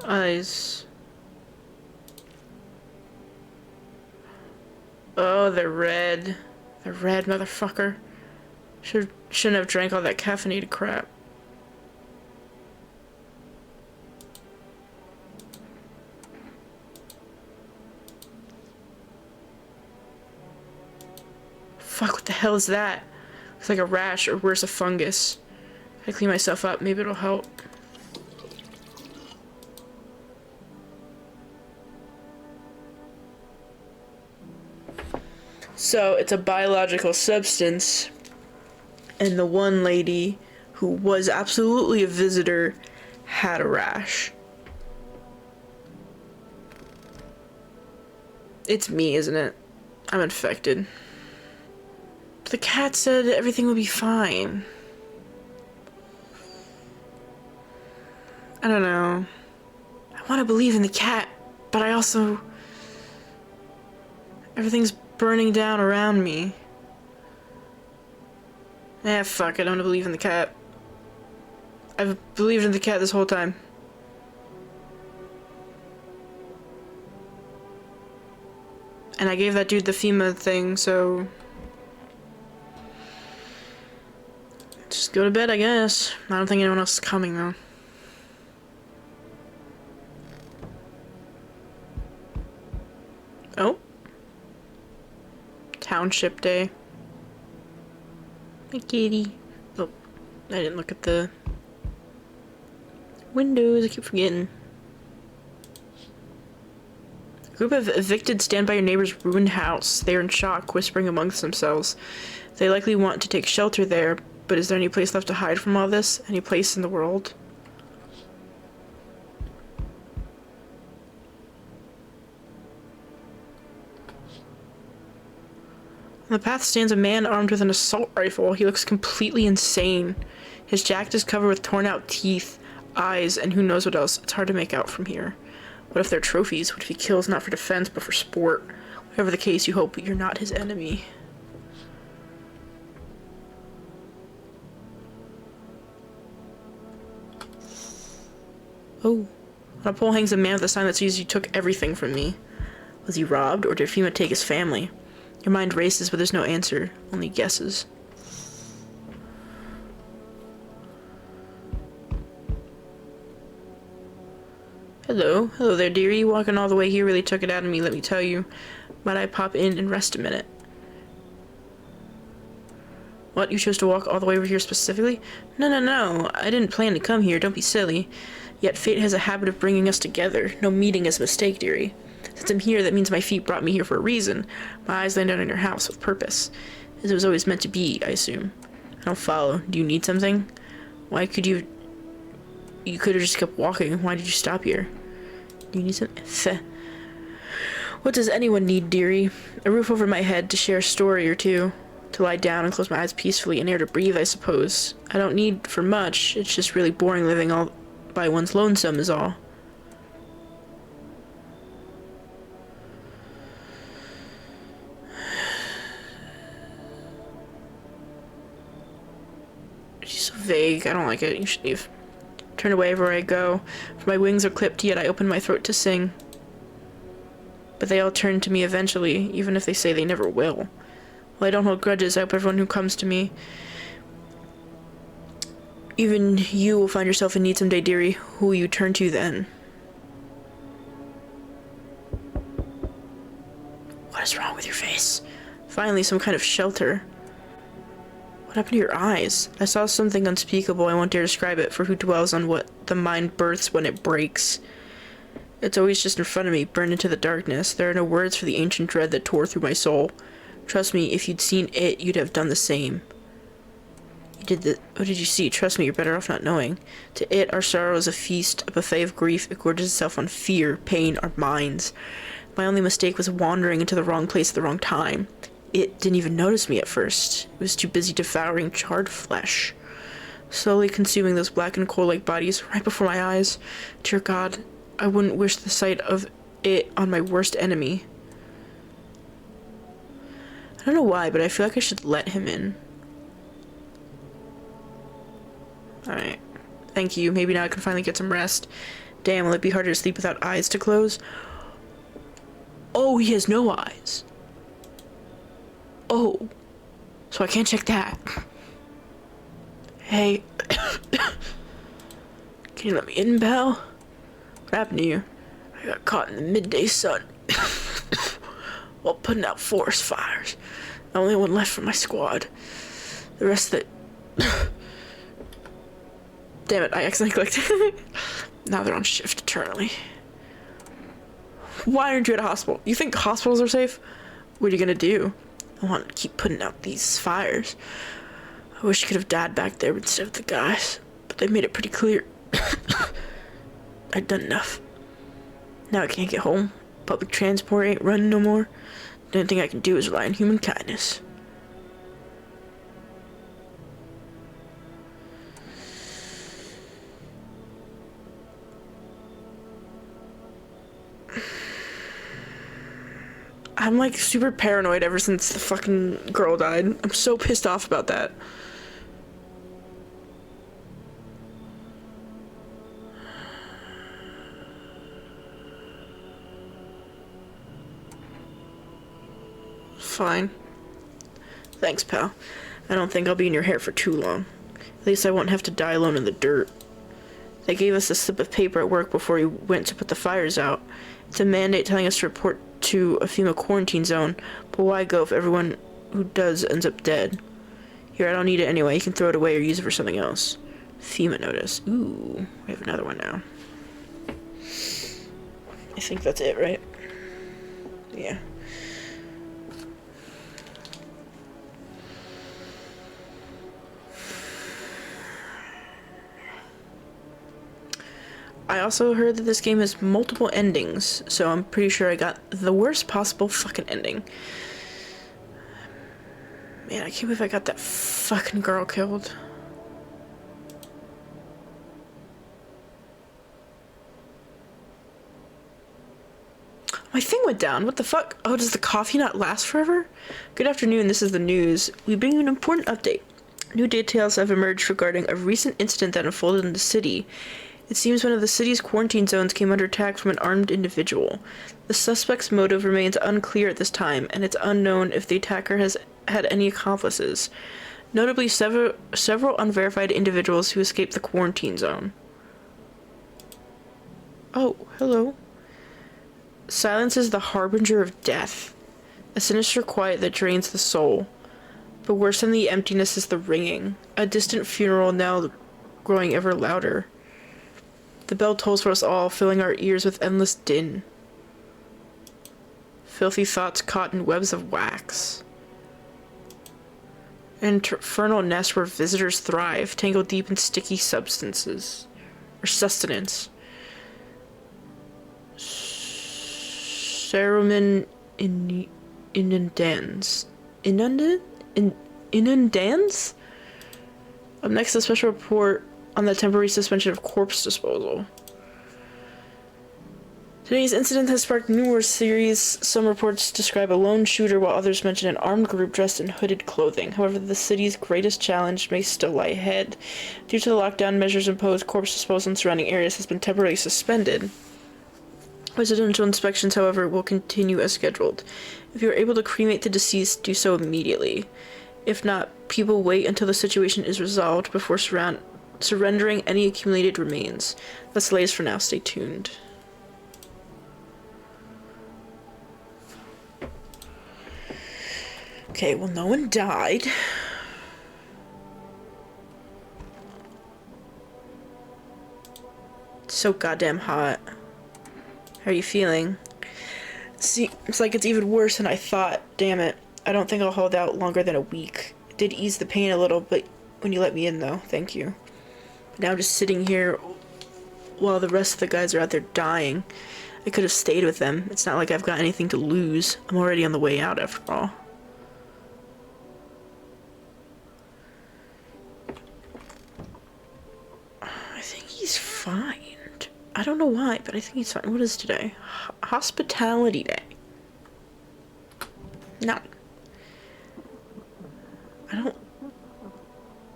Eyes. Oh, they're red. They're red, motherfucker. Shouldn't have drank all that caffeinated crap. Fuck, what the hell is that? Looks like a rash, or worse, a fungus. If I clean myself up, maybe it'll help. So, it's a biological substance, and the one lady who was absolutely a visitor had a rash. It's me, isn't it? I'm infected. The cat said everything would be fine. I don't know. I want to believe in the cat, but I also... Everything's burning down around me. Eh, fuck it, I'm gonna believe in the cat. I've believed in the cat this whole time. And I gave that dude the FEMA thing, so... Just go to bed, I guess. I don't think anyone else is coming, though. Oh. Township Day. Hi, kitty. Oh, I didn't look at the windows. I keep forgetting. A group of evicted stand by your neighbor's ruined house. They are in shock, whispering amongst themselves. They likely want to take shelter there, but is there any place left to hide from all this? Any place in the world? On the path stands a man armed with an assault rifle. He looks completely insane. His jacket is covered with torn out teeth, eyes, and who knows what else. It's hard to make out from here. What if they're trophies? What if he kills not for defense, but for sport? Whatever the case, you hope you're not his enemy. Oh. On a pole hangs a man with a sign that says, "You took everything from me." Was he robbed, or did FEMA take his family? Your mind races, but there's no answer, only guesses. Hello there, dearie. Walking all the way here really took it out of me, let me tell you. Might I pop in and rest a minute? What, you chose to walk all the way over here specifically? No, I didn't plan to come here, don't be silly. Yet fate has a habit of bringing us together. No meeting is a mistake, dearie. Since I'm here, that means my feet brought me here for a reason. My eyes landed on your house with purpose. As it was always meant to be, I assume. I don't follow. Do you need something? Why could you... You could have just kept walking. Why did you stop here? Do you need something? What does anyone need, dearie? A roof over my head to share a story or two. To lie down and close my eyes peacefully and air to breathe, I suppose. I don't need for much. It's just really boring living all by one's lonesome is all. She's so vague. I don't like it. You should leave. Turn away wherever I go. For my wings are clipped, yet I open my throat to sing. But they all turn to me eventually, even if they say they never will. Well, I don't hold grudges. I hope everyone who comes to me... Even you will find yourself in need someday, dearie. Who will you turn to then? What is wrong with your face? Finally, some kind of shelter. What happened to your eyes? I saw something unspeakable. I won't dare describe it, for who dwells on what the mind births when it breaks? It's always just in front of me, burned into the darkness. There are no words for the ancient dread that tore through my soul. Trust me, if you'd seen it, you'd have done the same. What did you see? Trust me, you're better off not knowing. To it, our sorrow is a feast, a buffet of grief. It gorges itself on fear, pain, our minds. My only mistake was wandering into the wrong place at the wrong time. it didn't even notice me at first. It was too busy devouring charred flesh, slowly consuming those blackened coal-like bodies right before my eyes. Dear God, I wouldn't wish the sight of it on my worst enemy. I don't know why, but I feel like I should let him in. Alright. Thank you. Maybe now I can finally get some rest. Damn, will it be harder to sleep without eyes to close? Oh, he has no eyes. Oh. So I can't check that. Hey. Can you let me in, pal? What happened to you? I got caught in the midday sun while putting out forest fires. The only one left from my squad. The rest of the... Damn it, I accidentally clicked. Now they're on shift eternally. Why aren't you at a hospital? You think hospitals are safe? What are you gonna do? I want to keep putting out these fires. I wish I could have died back there instead of the guys, but they made it pretty clear I'd done enough. Now I can't get home. Public transport ain't running no more. The only thing I can do is rely on human kindness. I'm like super paranoid ever since the fucking girl died. I'm so pissed off about that. Fine. Thanks, pal. I don't think I'll be in your hair for too long. At least I won't have to die alone in the dirt. They gave us a slip of paper at work before we went to put the fires out. It's a mandate telling us to report to a FEMA quarantine zone, but why go if everyone who does ends up dead? Here, I don't need it anyway. You can throw it away or use it for something else. FEMA notice. Ooh, we have another one now. I think that's it, right? Yeah. I also heard that this game has multiple endings, so I'm pretty sure I got the worst possible fucking ending. Man, I can't believe I got that fucking girl killed. My thing went down. What the fuck? Oh, does the coffee not last forever? Good afternoon, this is the news. We bring you an important update. New details have emerged regarding a recent incident that unfolded in the city. It seems one of the city's quarantine zones came under attack from an armed individual. The suspect's motive remains unclear at this time, and it's unknown if the attacker has had any accomplices. Notably, several unverified individuals who escaped the quarantine zone. Oh, hello. Silence is the harbinger of death, a sinister quiet that drains the soul. But worse than the emptiness is the ringing, a distant funeral now growing ever louder. The bell tolls for us all, filling our ears with endless din. Filthy thoughts caught in webs of wax. An infernal nest where visitors thrive, tangled deep in sticky substances. Or sustenance. Cerumen inundans. Inundans? Up next, a special report on the temporary suspension of corpse disposal. Today's incident has sparked numerous theories. Some reports describe a lone shooter, while others mention an armed group dressed in hooded clothing. However, the city's greatest challenge may still lie ahead. Due to the lockdown measures imposed, corpse disposal in surrounding areas has been temporarily suspended. Residential inspections, however, will continue as scheduled. If you are able to cremate the deceased, do so immediately. If not, people wait until the situation is resolved before surrendering any accumulated remains. That's the latest for now. Stay tuned. Okay, well, no one died. It's so goddamn hot. How are you feeling? See, it's like it's even worse than I thought. Damn it. I don't think I'll hold out longer than a week. It did ease the pain a little, but when you let me in, though. Thank you. But now I'm just sitting here while the rest of the guys are out there dying. I could have stayed with them. It's not like I've got anything to lose. I'm already on the way out, after all. fine. I don't know why, but I think he's fine. What is today? Hospitality Day. No. I don't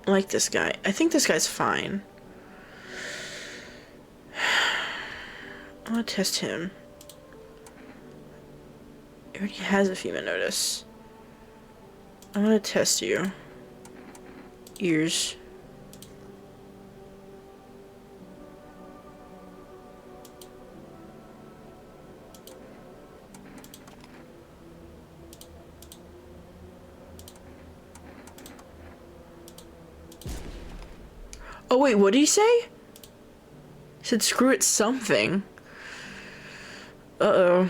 like this guy. I think this guy's fine. I want to test him. He already has a FEMA notice. I want to test you. Ears. Oh wait, what did he say? He said screw it something. Uh-oh.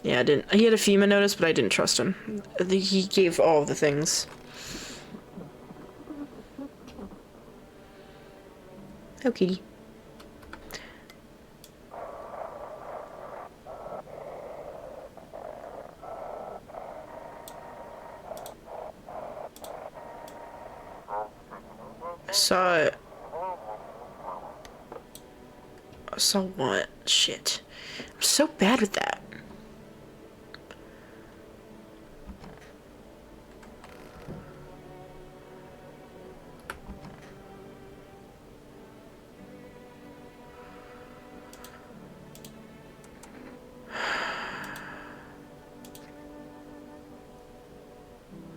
Yeah, I didn't. He had a FEMA notice, but I didn't trust him. He gave all of the things. Oh, kitty. I saw it. I saw what? Shit. I'm so bad with that.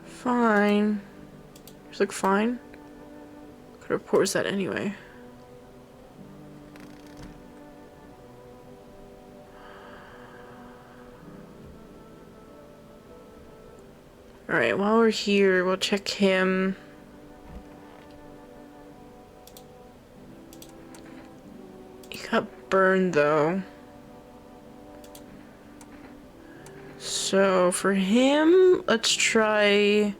Fine. Just look fine. Could report that anyway. Alright, while we're here, we'll check him. He got burned though. So for him, let's try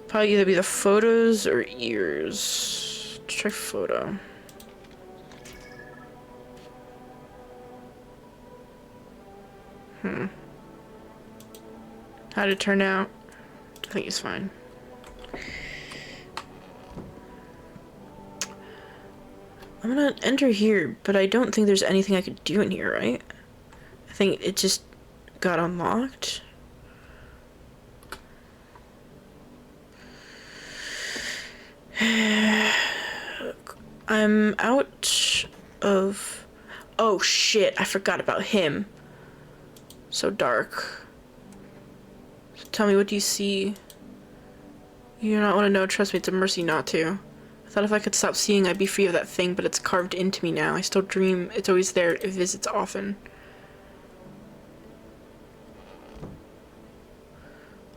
probably either be the photos or ears. Let's try photo. How'd it turn out? I think he's fine. I'm gonna enter here, but I don't think there's anything I could do in here, right? I think it just got unlocked. I'm out of... Oh shit, I forgot about him. So dark. So tell me, what do you see? You do not want to know, trust me, it's a mercy not to. I thought if I could stop seeing, I'd be free of that thing, but it's carved into me now. I still dream it's always there, it visits often.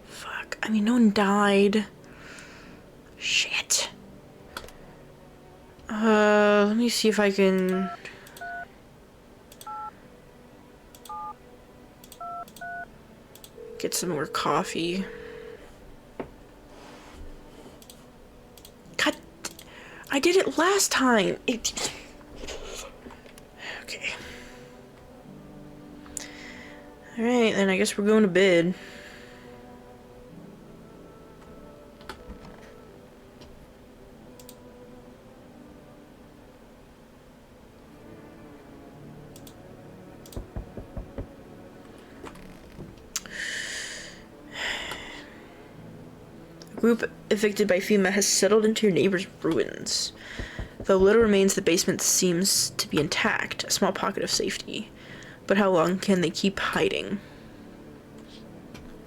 Fuck, I mean, no one died. Shit. Let me see if I can... get some more coffee. God, I did it last time. Okay. Alright, then I guess we're going to bed. Group evicted by FEMA has settled into your neighbor's ruins. Though little remains, the basement seems to be intact, a small pocket of safety. But how long can they keep hiding?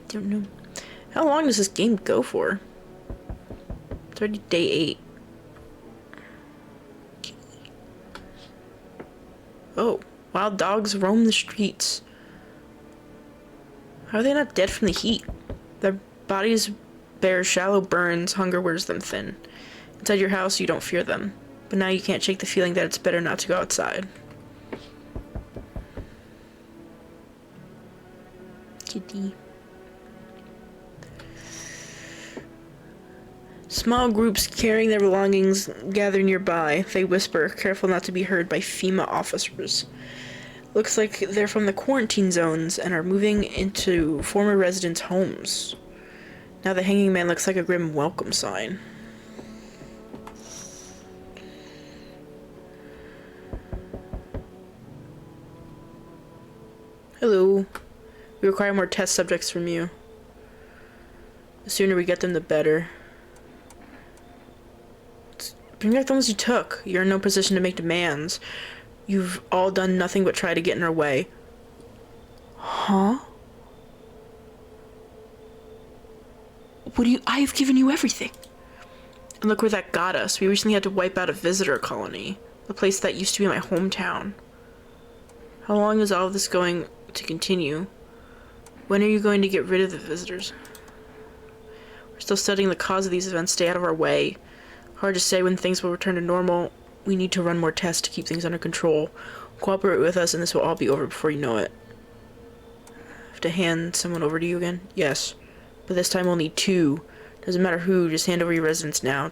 Don't know. How long does this game go for? It's already day 8. Oh, wild dogs roam the streets. How are they not dead from the heat? Their bodies bear shallow burns, hunger wears them thin. Inside your house, you don't fear them. But now you can't shake the feeling that it's better not to go outside. Kitty. Small groups carrying their belongings gather nearby. They whisper, careful not to be heard by FEMA officers. Looks like they're from the quarantine zones and are moving into former residents' homes. Now the hanging man looks like a grim welcome sign. Hello. We require more test subjects from you. The sooner we get them, the better. Bring back the ones you took. You're in no position to make demands. You've all done nothing but try to get in our way. Huh? What do you... I've given you everything. And look where that got us. We recently had to wipe out a visitor colony. A place that used to be my hometown. How long is all of this going to continue? When are you going to get rid of the visitors? We're still studying the cause of these events. Stay out of our way. Hard to say when things will return to normal. We need to run more tests to keep things under control. Cooperate with us and this will all be over before you know it. Have to hand someone over to you again? Yes. But this time we'll need 2. Doesn't matter who, just hand over your residence now.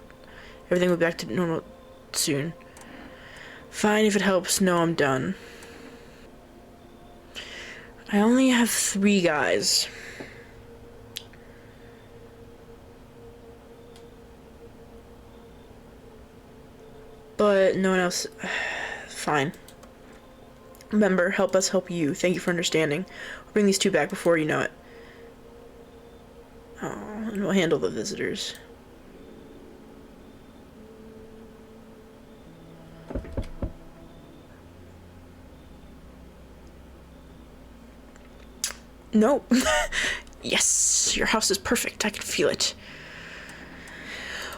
Everything will be back to normal soon. Fine, if it helps. No, I'm done. I only have 3 guys. But no one else. Fine. Remember, help us help you. Thank you for understanding. We'll bring these 2 back before you know it. Oh, and we'll handle the visitors. No. Yes, your house is perfect. I can feel it.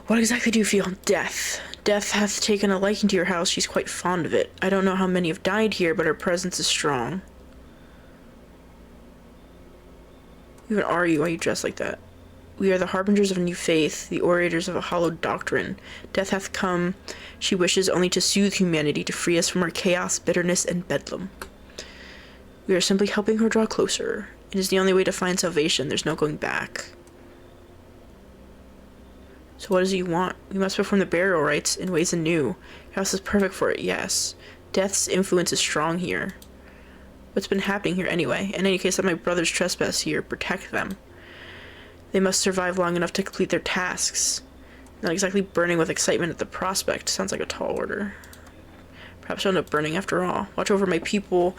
What exactly do you feel? Death. Death hath taken a liking to your house. She's quite fond of it. I don't know how many have died here, but her presence is strong. Who even are you? Why are you dressed like that? We are the harbingers of a new faith, the orators of a hallowed doctrine. Death hath come. She wishes only to soothe humanity, to free us from her chaos, bitterness, and bedlam. We are simply helping her draw closer. It is the only way to find salvation. There's no going back. So what does he want? We must perform the burial rites in ways anew. Your house is perfect for it, yes. Death's influence is strong here. What's been happening here anyway? In any case, let my brothers trespass here. Protect them. They must survive long enough to complete their tasks. Not exactly burning with excitement at the prospect. Sounds like a tall order. Perhaps I'll end up burning after all. Watch over my people,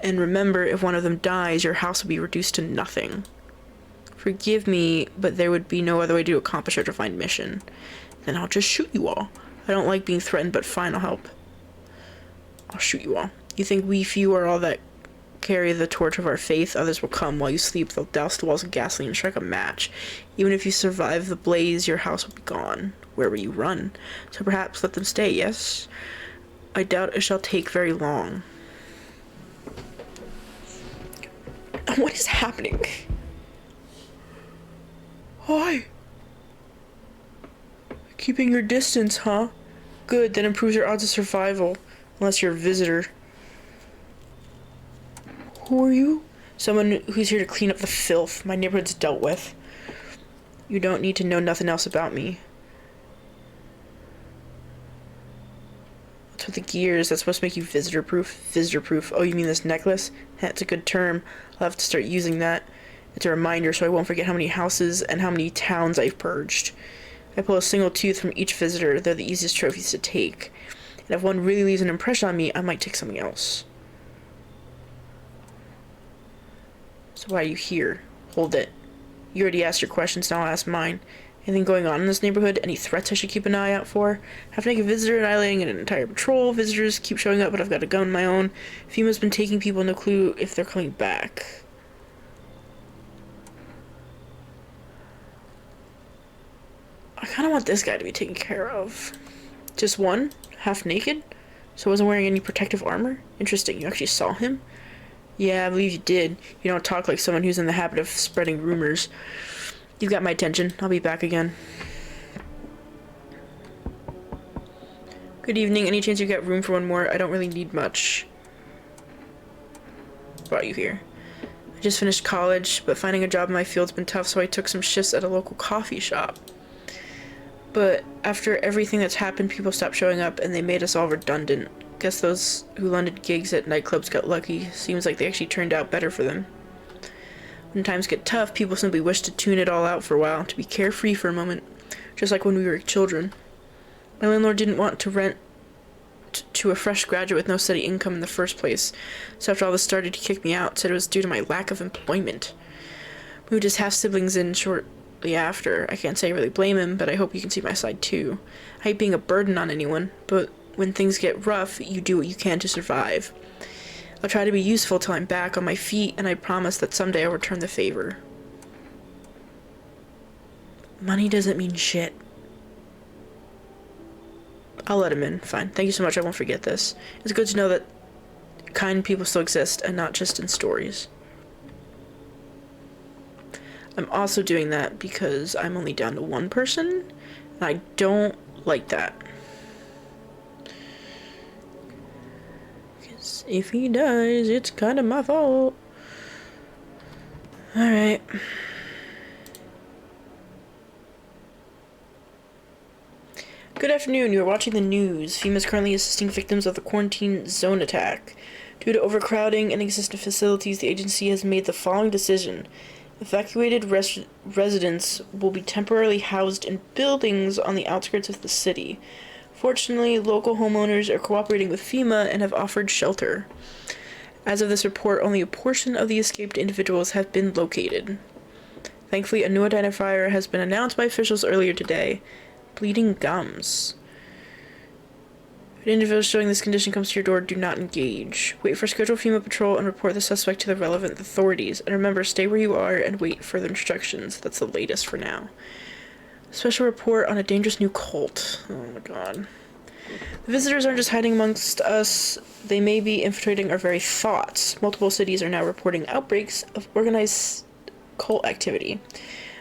and remember, if one of them dies, your house will be reduced to nothing. Forgive me, but there would be no other way to accomplish our defined mission. Then I'll just shoot you all. I don't like being threatened, but fine, I'll help. I'll shoot you all. You think we few are all that carry the torch of our faith? Others will come. While you sleep, they'll douse the walls of gasoline and strike a match. Even if you survive the blaze, your house will be gone. Where will you run? So perhaps let them stay, yes? I doubt it shall take very long. What is happening? Why? Keeping your distance, huh? Good, that improves your odds of survival. Unless you're a visitor. Who are you? Someone who's here to clean up the filth my neighborhood's dealt with. You don't need to know nothing else about me. What's with the gears? That's supposed to make you visitor-proof? Visitor-proof. Oh, you mean this necklace? That's a good term. I'll have to start using that. It's a reminder so I won't forget how many houses and how many towns I've purged. I pull a single tooth from each visitor. They're the easiest trophies to take. And if one really leaves an impression on me, I might take something else. So why are you here? Hold it. You already asked your questions, now I'll ask mine. Anything going on in this neighborhood? Any threats I should keep an eye out for? Have to make a visitor annihilating an entire patrol. Visitors keep showing up, but I've got a gun of my own. FEMA's been taking people, no clue if they're coming back. I kind of want this guy to be taken care of. Just one? Half naked? So I wasn't wearing any protective armor? Interesting, you actually saw him? Yeah, I believe you did. You don't talk like someone who's in the habit of spreading rumors. You've got my attention. I'll be back again. Good evening. Any chance you got room for one more? I don't really need much. Brought you here. I just finished college, but finding a job in my field's been tough, so I took some shifts at a local coffee shop. But after everything that's happened, people stopped showing up, and they made us all redundant. Guess those who landed gigs at nightclubs got lucky. Seems like they actually turned out better for them. When times get tough, people simply wish to tune it all out for a while, to be carefree for a moment, just like when we were children. My landlord didn't want to rent to a fresh graduate with no steady income in the first place. So after all this started, he kicked me out, said it was due to my lack of employment. Moved his half-siblings in shortly after. I can't say I really blame him, but I hope you can see my side too. I hate being a burden on anyone, but when things get rough, you do what you can to survive. I'll try to be useful till I'm back on my feet, and I promise that someday I'll return the favor. Money doesn't mean shit. I'll let him in. Fine. Thank you so much. I won't forget this. It's good to know that kind people still exist and not just in stories. I'm also doing that because I'm only down to one person, and I don't like that. Because if he dies, it's kind of my fault. Alright. Good afternoon, you are watching the news. FEMA is currently assisting victims of the quarantine zone attack. Due to overcrowding in existing facilities, the agency has made the following decision. Evacuated residents will be temporarily housed in buildings on the outskirts of the city. Fortunately, local homeowners are cooperating with FEMA and have offered shelter. As of this report, only a portion of the escaped individuals have been located. Thankfully, a new identifier has been announced by officials earlier today. Bleeding gums. If an individual showing this condition comes to your door, do not engage. Wait for scheduled FEMA patrol and report the suspect to the relevant authorities. And remember, stay where you are and wait further instructions. That's the latest for now. Special report on a dangerous new cult. Oh my god. The visitors aren't just hiding amongst us. They may be infiltrating our very thoughts. Multiple cities are now reporting outbreaks of organized cult activity.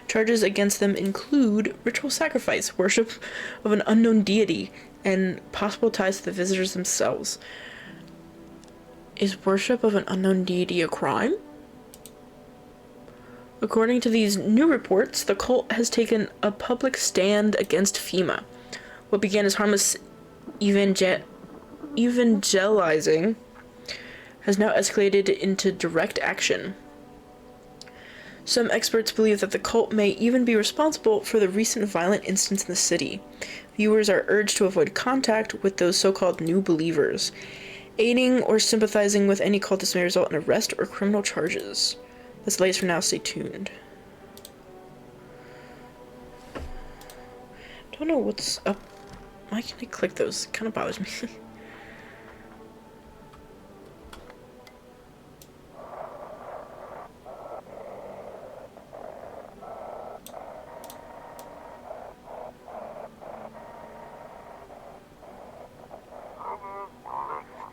Charges against them include ritual sacrifice, worship of an unknown deity, and possible ties to the visitors themselves. Is worship of an unknown deity a crime? According to these new reports, the cult has taken a public stand against FEMA. What began as harmless evangelizing has now escalated into direct action. Some experts believe that the cult may even be responsible for the recent violent incidents in the city. Viewers are urged to avoid contact with those so-called new believers. Aiding or sympathizing with any cultist may result in arrest or criminal charges. That's the latest for now. Stay tuned. Don't know what's up. Why can't I click those? It kind of bothers me.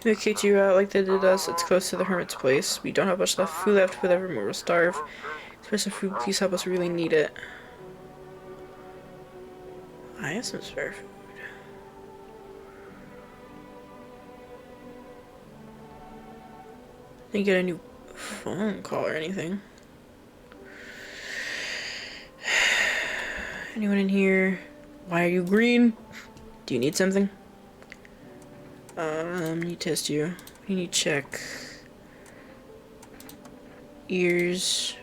They kicked you out like they did us. It's close to the hermit's place. We don't have much left food left, but everyone will starve. Especially food, please help us, we really need it. I have some spare food. Didn't get a new phone call or anything. Anyone in here? Why are you green? Do you need something? Need to test you. We need to check. Ears.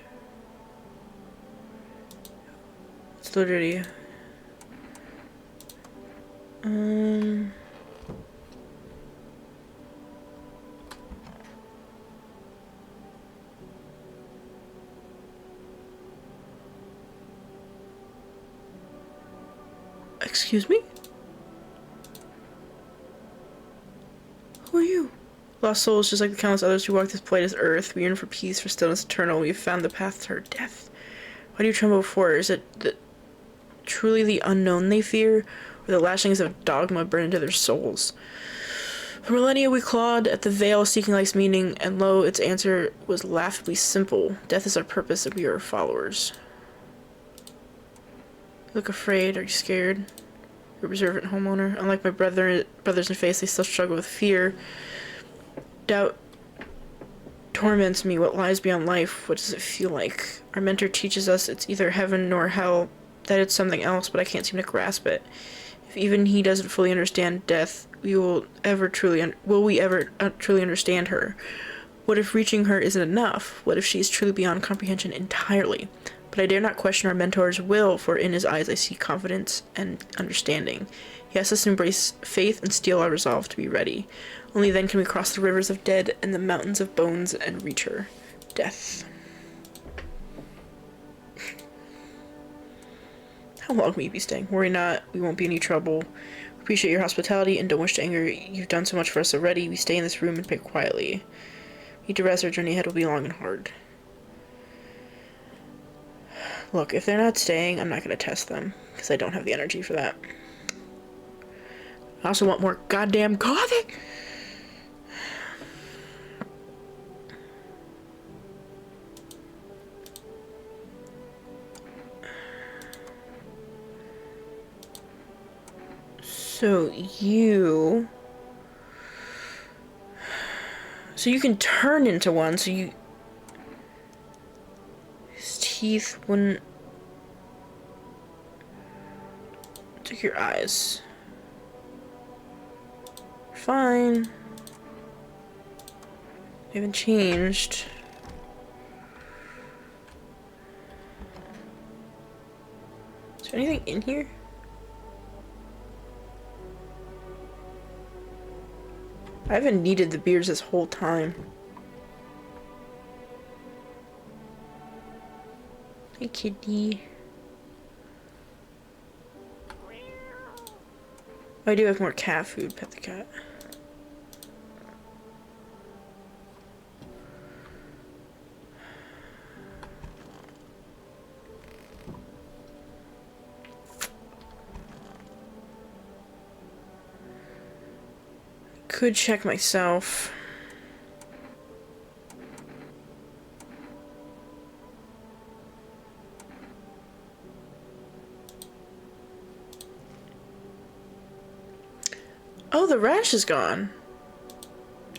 It's literally. Excuse me? Who are you? Lost souls, just like the countless others who walk this planet earth. We yearn for peace, for stillness eternal. We have found the path to our death. Why do you tremble before? Is it truly the unknown they fear, or the lashings of dogma burn into their souls? For millennia we clawed at the veil, seeking life's meaning, and lo, its answer was laughably simple. Death is our purpose, and we are followers. You look afraid. Are you scared? You're a reservant homeowner. Unlike my brothers in faith, they still struggle with fear. Doubt torments me. What lies beyond life? What does it feel like? Our mentor teaches us it's either heaven nor hell, that it's something else, but I can't seem to grasp it. If even he doesn't fully understand death, will we ever truly understand her? What if reaching her isn't enough? What if she is truly beyond comprehension entirely? But I dare not question our mentor's will, for in his eyes I see confidence and understanding. He asks us to embrace faith and steel our resolve to be ready. Only then can we cross the rivers of dead and the mountains of bones and reach her death. How long will you be staying? Worry not, we won't be any trouble. We appreciate your hospitality and don't wish to anger you. You've done so much for us already. We stay in this room and pick quietly. We need to rest, our journey ahead will be long and hard. Look, if they're not staying, I'm not going to test them, because I don't have the energy for that. I also want more goddamn coffee! So you can turn into one, so you... His teeth wouldn't... Took your eyes. Fine. They haven't changed. Is there anything in here? I haven't needed the beers this whole time. Hey, kitty. Oh, I do have more cat food. Pet the cat. Could check myself. Oh, the rash is gone.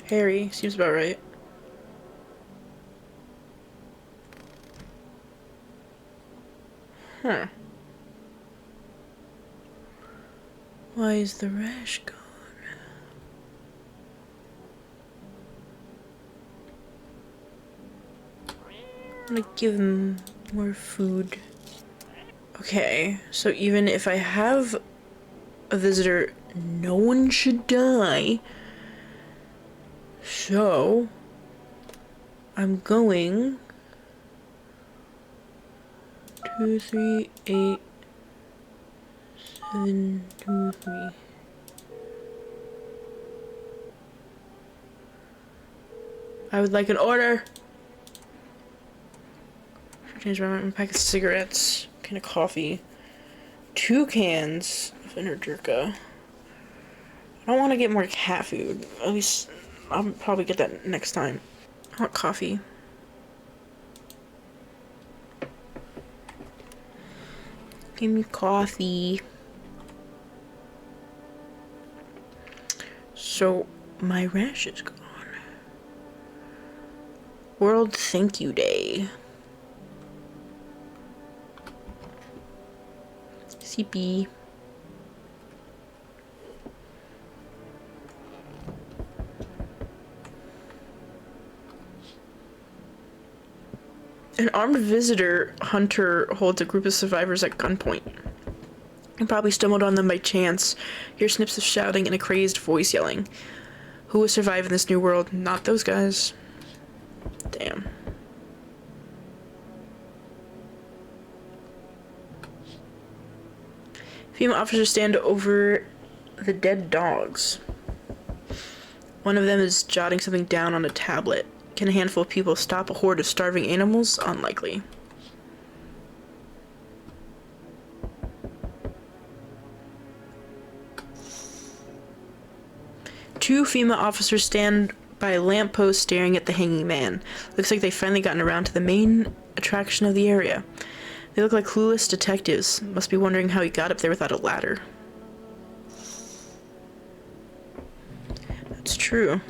Harry, seems about right. Huh. Why is the rash gone? I'm gonna give him more food. Okay, so even if I have a visitor, no one should die. So I'm going 2, 3, 8, 7, 2, 3. I would like an order. Change my mind. Pack of cigarettes, can of coffee, 2 cans of Energica. I don't want to get more cat food. At least I'll probably get that next time. I want coffee. Give me coffee. So my rash is gone. World Thank You Day. CP. An armed visitor hunter holds a group of survivors at gunpoint. He probably stumbled on them by chance. Hear snips of shouting and a crazed voice yelling. Who will survive in this new world? Not those guys. Damn. Female officers stand over the dead dogs. One of them is jotting something down on a tablet. Can a handful of people stop a horde of starving animals? Unlikely. Two female officers stand by a lamppost staring at the hanging man. Looks like they've finally gotten around to the main attraction of the area. They look like clueless detectives. Must be wondering how he got up there without a ladder. That's true.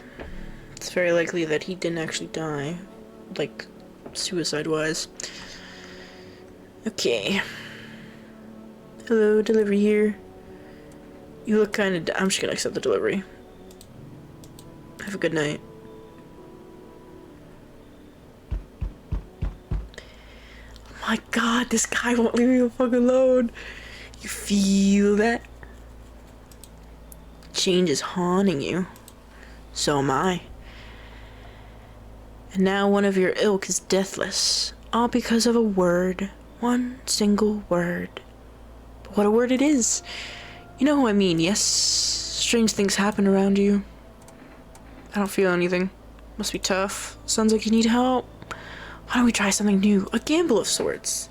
It's very likely that he didn't actually die. Like, suicide-wise. Okay. Hello, delivery here. You look kinda... I'm just gonna accept the delivery. Have a good night. My god, this guy won't leave me the fuck alone. You feel that? Change is haunting you. So am I. And now one of your ilk is deathless. All because of a word. One single word. But what a word it is. You know who I mean, yes? Strange things happen around you. I don't feel anything. Must be tough. Sounds like you need help. Why don't we try something new? A gamble of sorts.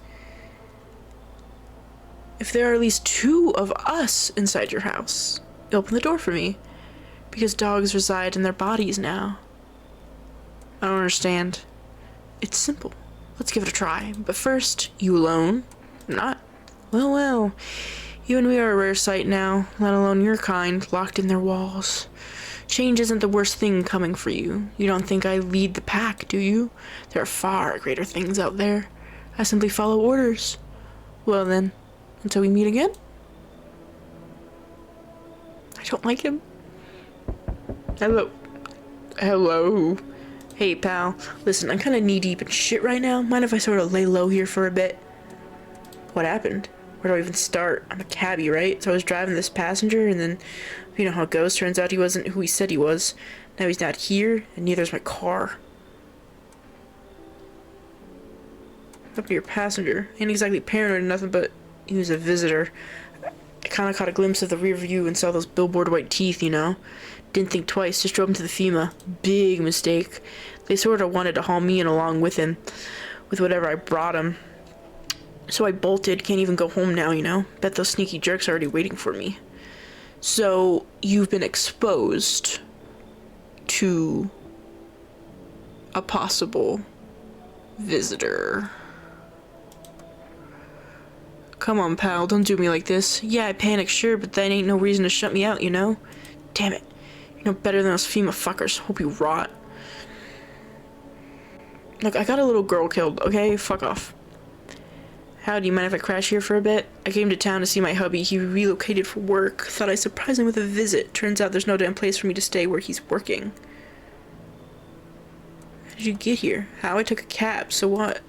If there are at least 2 of us inside your house, open the door for me. Because dogs reside in their bodies now. I don't understand. It's simple. Let's give it a try. But first, you alone? Not? Well, well. You and me are a rare sight now, let alone your kind, locked in their walls. Change isn't the worst thing coming for you. You don't think I lead the pack, do you? There are far greater things out there. I simply follow orders. Well then, until we meet again? I don't like him. Hello. Hello. Hey, pal. Listen, I'm kind of knee-deep in shit right now. Mind if I sort of lay low here for a bit? What happened? Where do I even start? I'm a cabbie, right? So I was driving this passenger, and then, you know how it goes. Turns out he wasn't who he said he was. Now he's not here, and neither is my car. Up to your passenger. Ain't exactly paranoid or nothing, but he was a visitor. I kind of caught a glimpse of the rear view and saw those billboard white teeth, you know? Didn't think twice, just drove him to the FEMA. Big mistake. They sort of wanted to haul me in along with him, with whatever I brought him. So I bolted, can't even go home now, you know? Bet those sneaky jerks are already waiting for me. So, you've been exposed to a possible visitor. Come on, pal, don't do me like this. Yeah, I panicked, sure, but that ain't no reason to shut me out, you know? Damn it. You're no better than those FEMA fuckers. Hope you rot. Look, I got a little girl killed, okay? Fuck off. Howdy, mind if I crash here for a bit? I came to town to see my hubby. He relocated for work. Thought I'd surprise him with a visit. Turns out there's no damn place for me to stay where he's working. How did you get here? How? I took a cab, so what?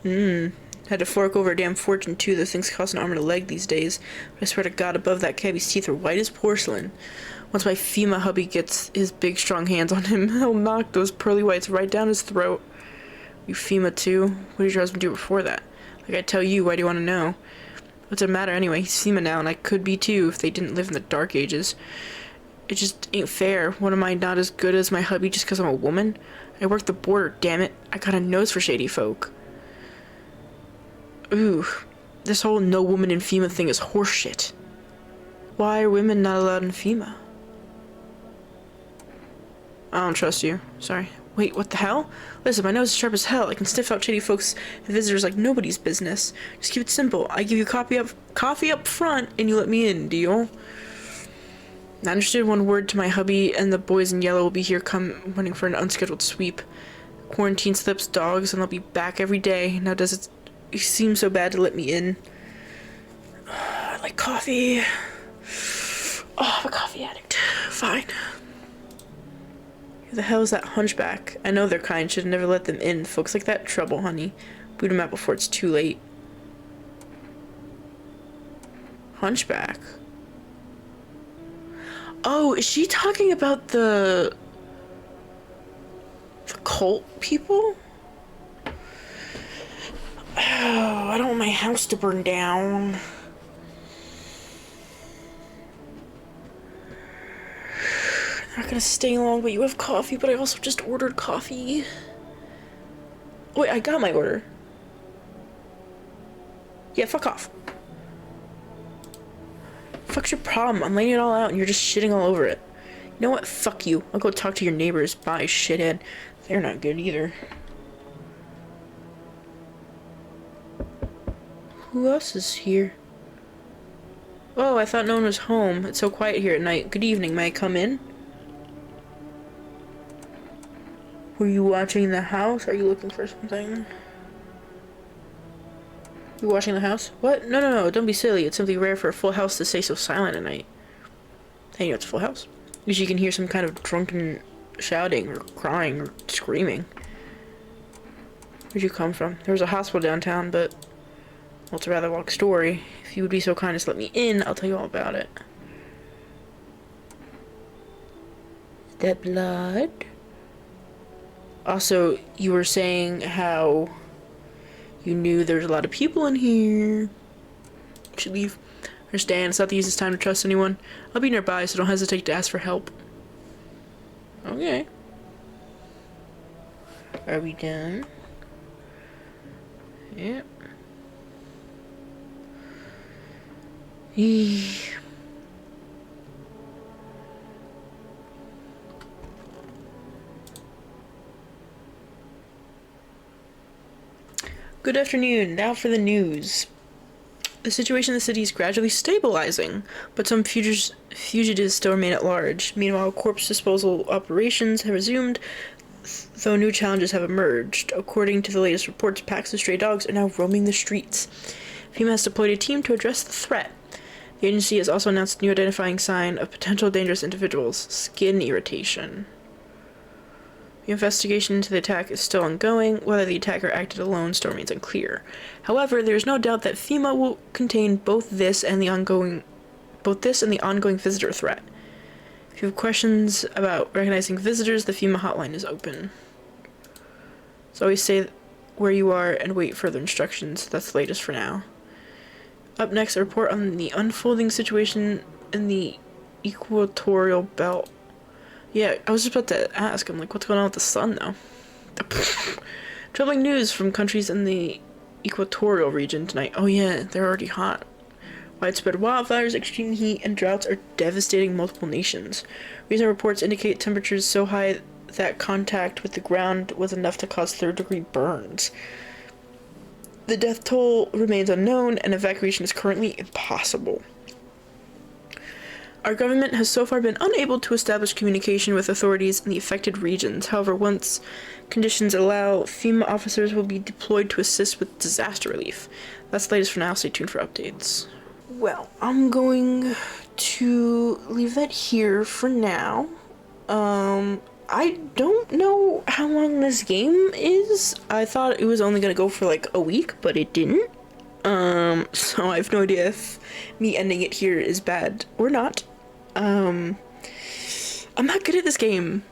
Had to fork over a damn fortune too. Those things cost an arm and a leg these days. But I swear to God, above that cabbie's teeth are white as porcelain. Once my FEMA hubby gets his big strong hands on him, he'll knock those pearly whites right down his throat. You FEMA too? What did your husband do before that? Like I tell you, why do you want to know? What's it matter anyway? He's FEMA now, and I could be too if they didn't live in the dark ages. It just ain't fair. What am I not as good as my hubby just because I'm a woman? I work the border, damn it. I got a nose for shady folk. Ooh, this whole no woman in FEMA thing is horseshit. Why are women not allowed in FEMA? I don't trust you. Sorry. Wait, what the hell? Listen, my nose is sharp as hell. I can sniff out shady folks and visitors like nobody's business. Just keep it simple. I give you coffee up front, and you let me in, deal? Not interested. One word to my hubby, and the boys in yellow will be here running for an unscheduled sweep. Quarantine slips, dogs, and they'll be back every day. Now does it seem so bad to let me in? I like coffee. Oh, I'm a coffee addict. Fine. Who the hell is that hunchback? I know they're kind, should never let them in. Folks like that, trouble, honey. Boot them out before it's too late. Hunchback? Oh, is she talking about the cult people? Oh, I don't want my house to burn down. I'm not gonna stay long, but you have coffee, but I also just ordered coffee. Wait, I got my order. Yeah, fuck off. Fuck's your problem? I'm laying it all out and you're just shitting all over it. You know what? Fuck you. I'll go talk to your neighbors. Bye, shithead. They're not good either. Who else is here? Oh, I thought no one was home. It's so quiet here at night. Good evening. May I come in? Were you watching the house? Are you looking for something? You watching the house? What? No, no, no. Don't be silly. It's simply rare for a full house to stay so silent at night. Hey, you know it's a full house. Usually you can hear some kind of drunken shouting or crying or screaming. Where'd you come from? There was a hospital downtown, but well, it's a rather long story. If you would be so kind as to let me in, I'll tell you all about it. Is that blood? Also, you were saying how you knew there's a lot of people in here. Should leave. Understand, it's not the easiest time to trust anyone. I'll be nearby, so don't hesitate to ask for help. Okay. Are we done? Yep. Good afternoon. Now for the news. The situation in the city is gradually stabilizing, but some fugitives still remain at large. Meanwhile, corpse disposal operations have resumed, though new challenges have emerged. According to the latest reports, packs of stray dogs are now roaming the streets. FEMA has deployed a team to address the threat. The agency has also announced a new identifying sign of potential dangerous individuals: skin irritation. The investigation into the attack is still ongoing. Whether the attacker acted alone still remains unclear. However, there is no doubt that FEMA will contain both this and the ongoing visitor threat. If you have questions about recognizing visitors, the FEMA hotline is open. So always stay where you are and wait further instructions. That's the latest for now. Up next, a report on the unfolding situation in the equatorial belt. Yeah, I was just about to ask. I'm like, what's going on with the sun, though? Troubling news from countries in the equatorial region tonight. Oh yeah, they're already hot. Widespread wildfires, extreme heat, and droughts are devastating multiple nations. Recent reports indicate temperatures so high that contact with the ground was enough to cause third-degree burns. The death toll remains unknown, and evacuation is currently impossible. Our government has so far been unable to establish communication with authorities in the affected regions. However, once conditions allow, FEMA officers will be deployed to assist with disaster relief. That's the latest for now. Stay tuned for updates. Well, I'm going to leave that here for now. I don't know how long this game is. I thought it was only going to go for like a week, but it didn't. So I have no idea if me ending it here is bad or not. I'm not good at this game.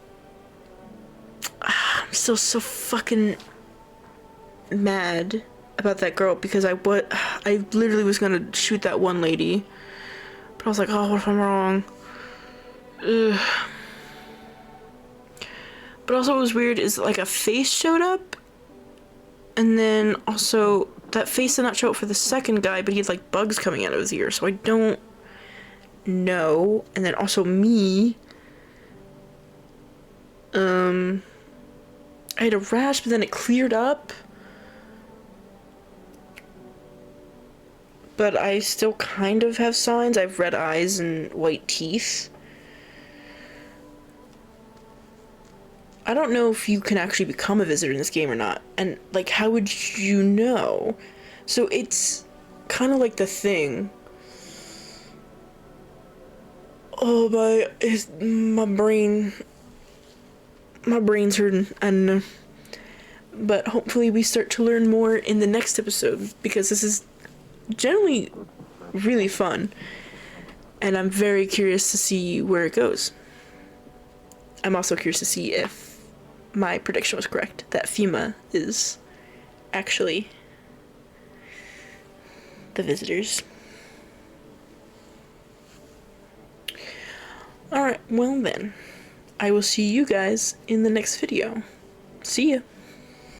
I'm still so fucking mad about that girl because I literally was gonna shoot that one lady, but I was like, oh, what if I'm wrong? Ugh. But also what was weird is like a face showed up, and then also that face did not show up for the second guy, but he had like bugs coming out of his ear, so I don't know. And then also me, I had a rash, but then it cleared up, but I still kind of have signs. I have red eyes and white teeth. I don't know if you can actually become a visitor in this game or not, and like how would you know? So it's kind of like The Thing. Oh, my brain's hurting. I don't know. But hopefully we start to learn more in the next episode, because this is generally really fun, and I'm very curious to see where it goes. I'm also curious to see if my prediction was correct, that FEMA is actually the visitors. Alright, well then, I will see you guys in the next video. See ya!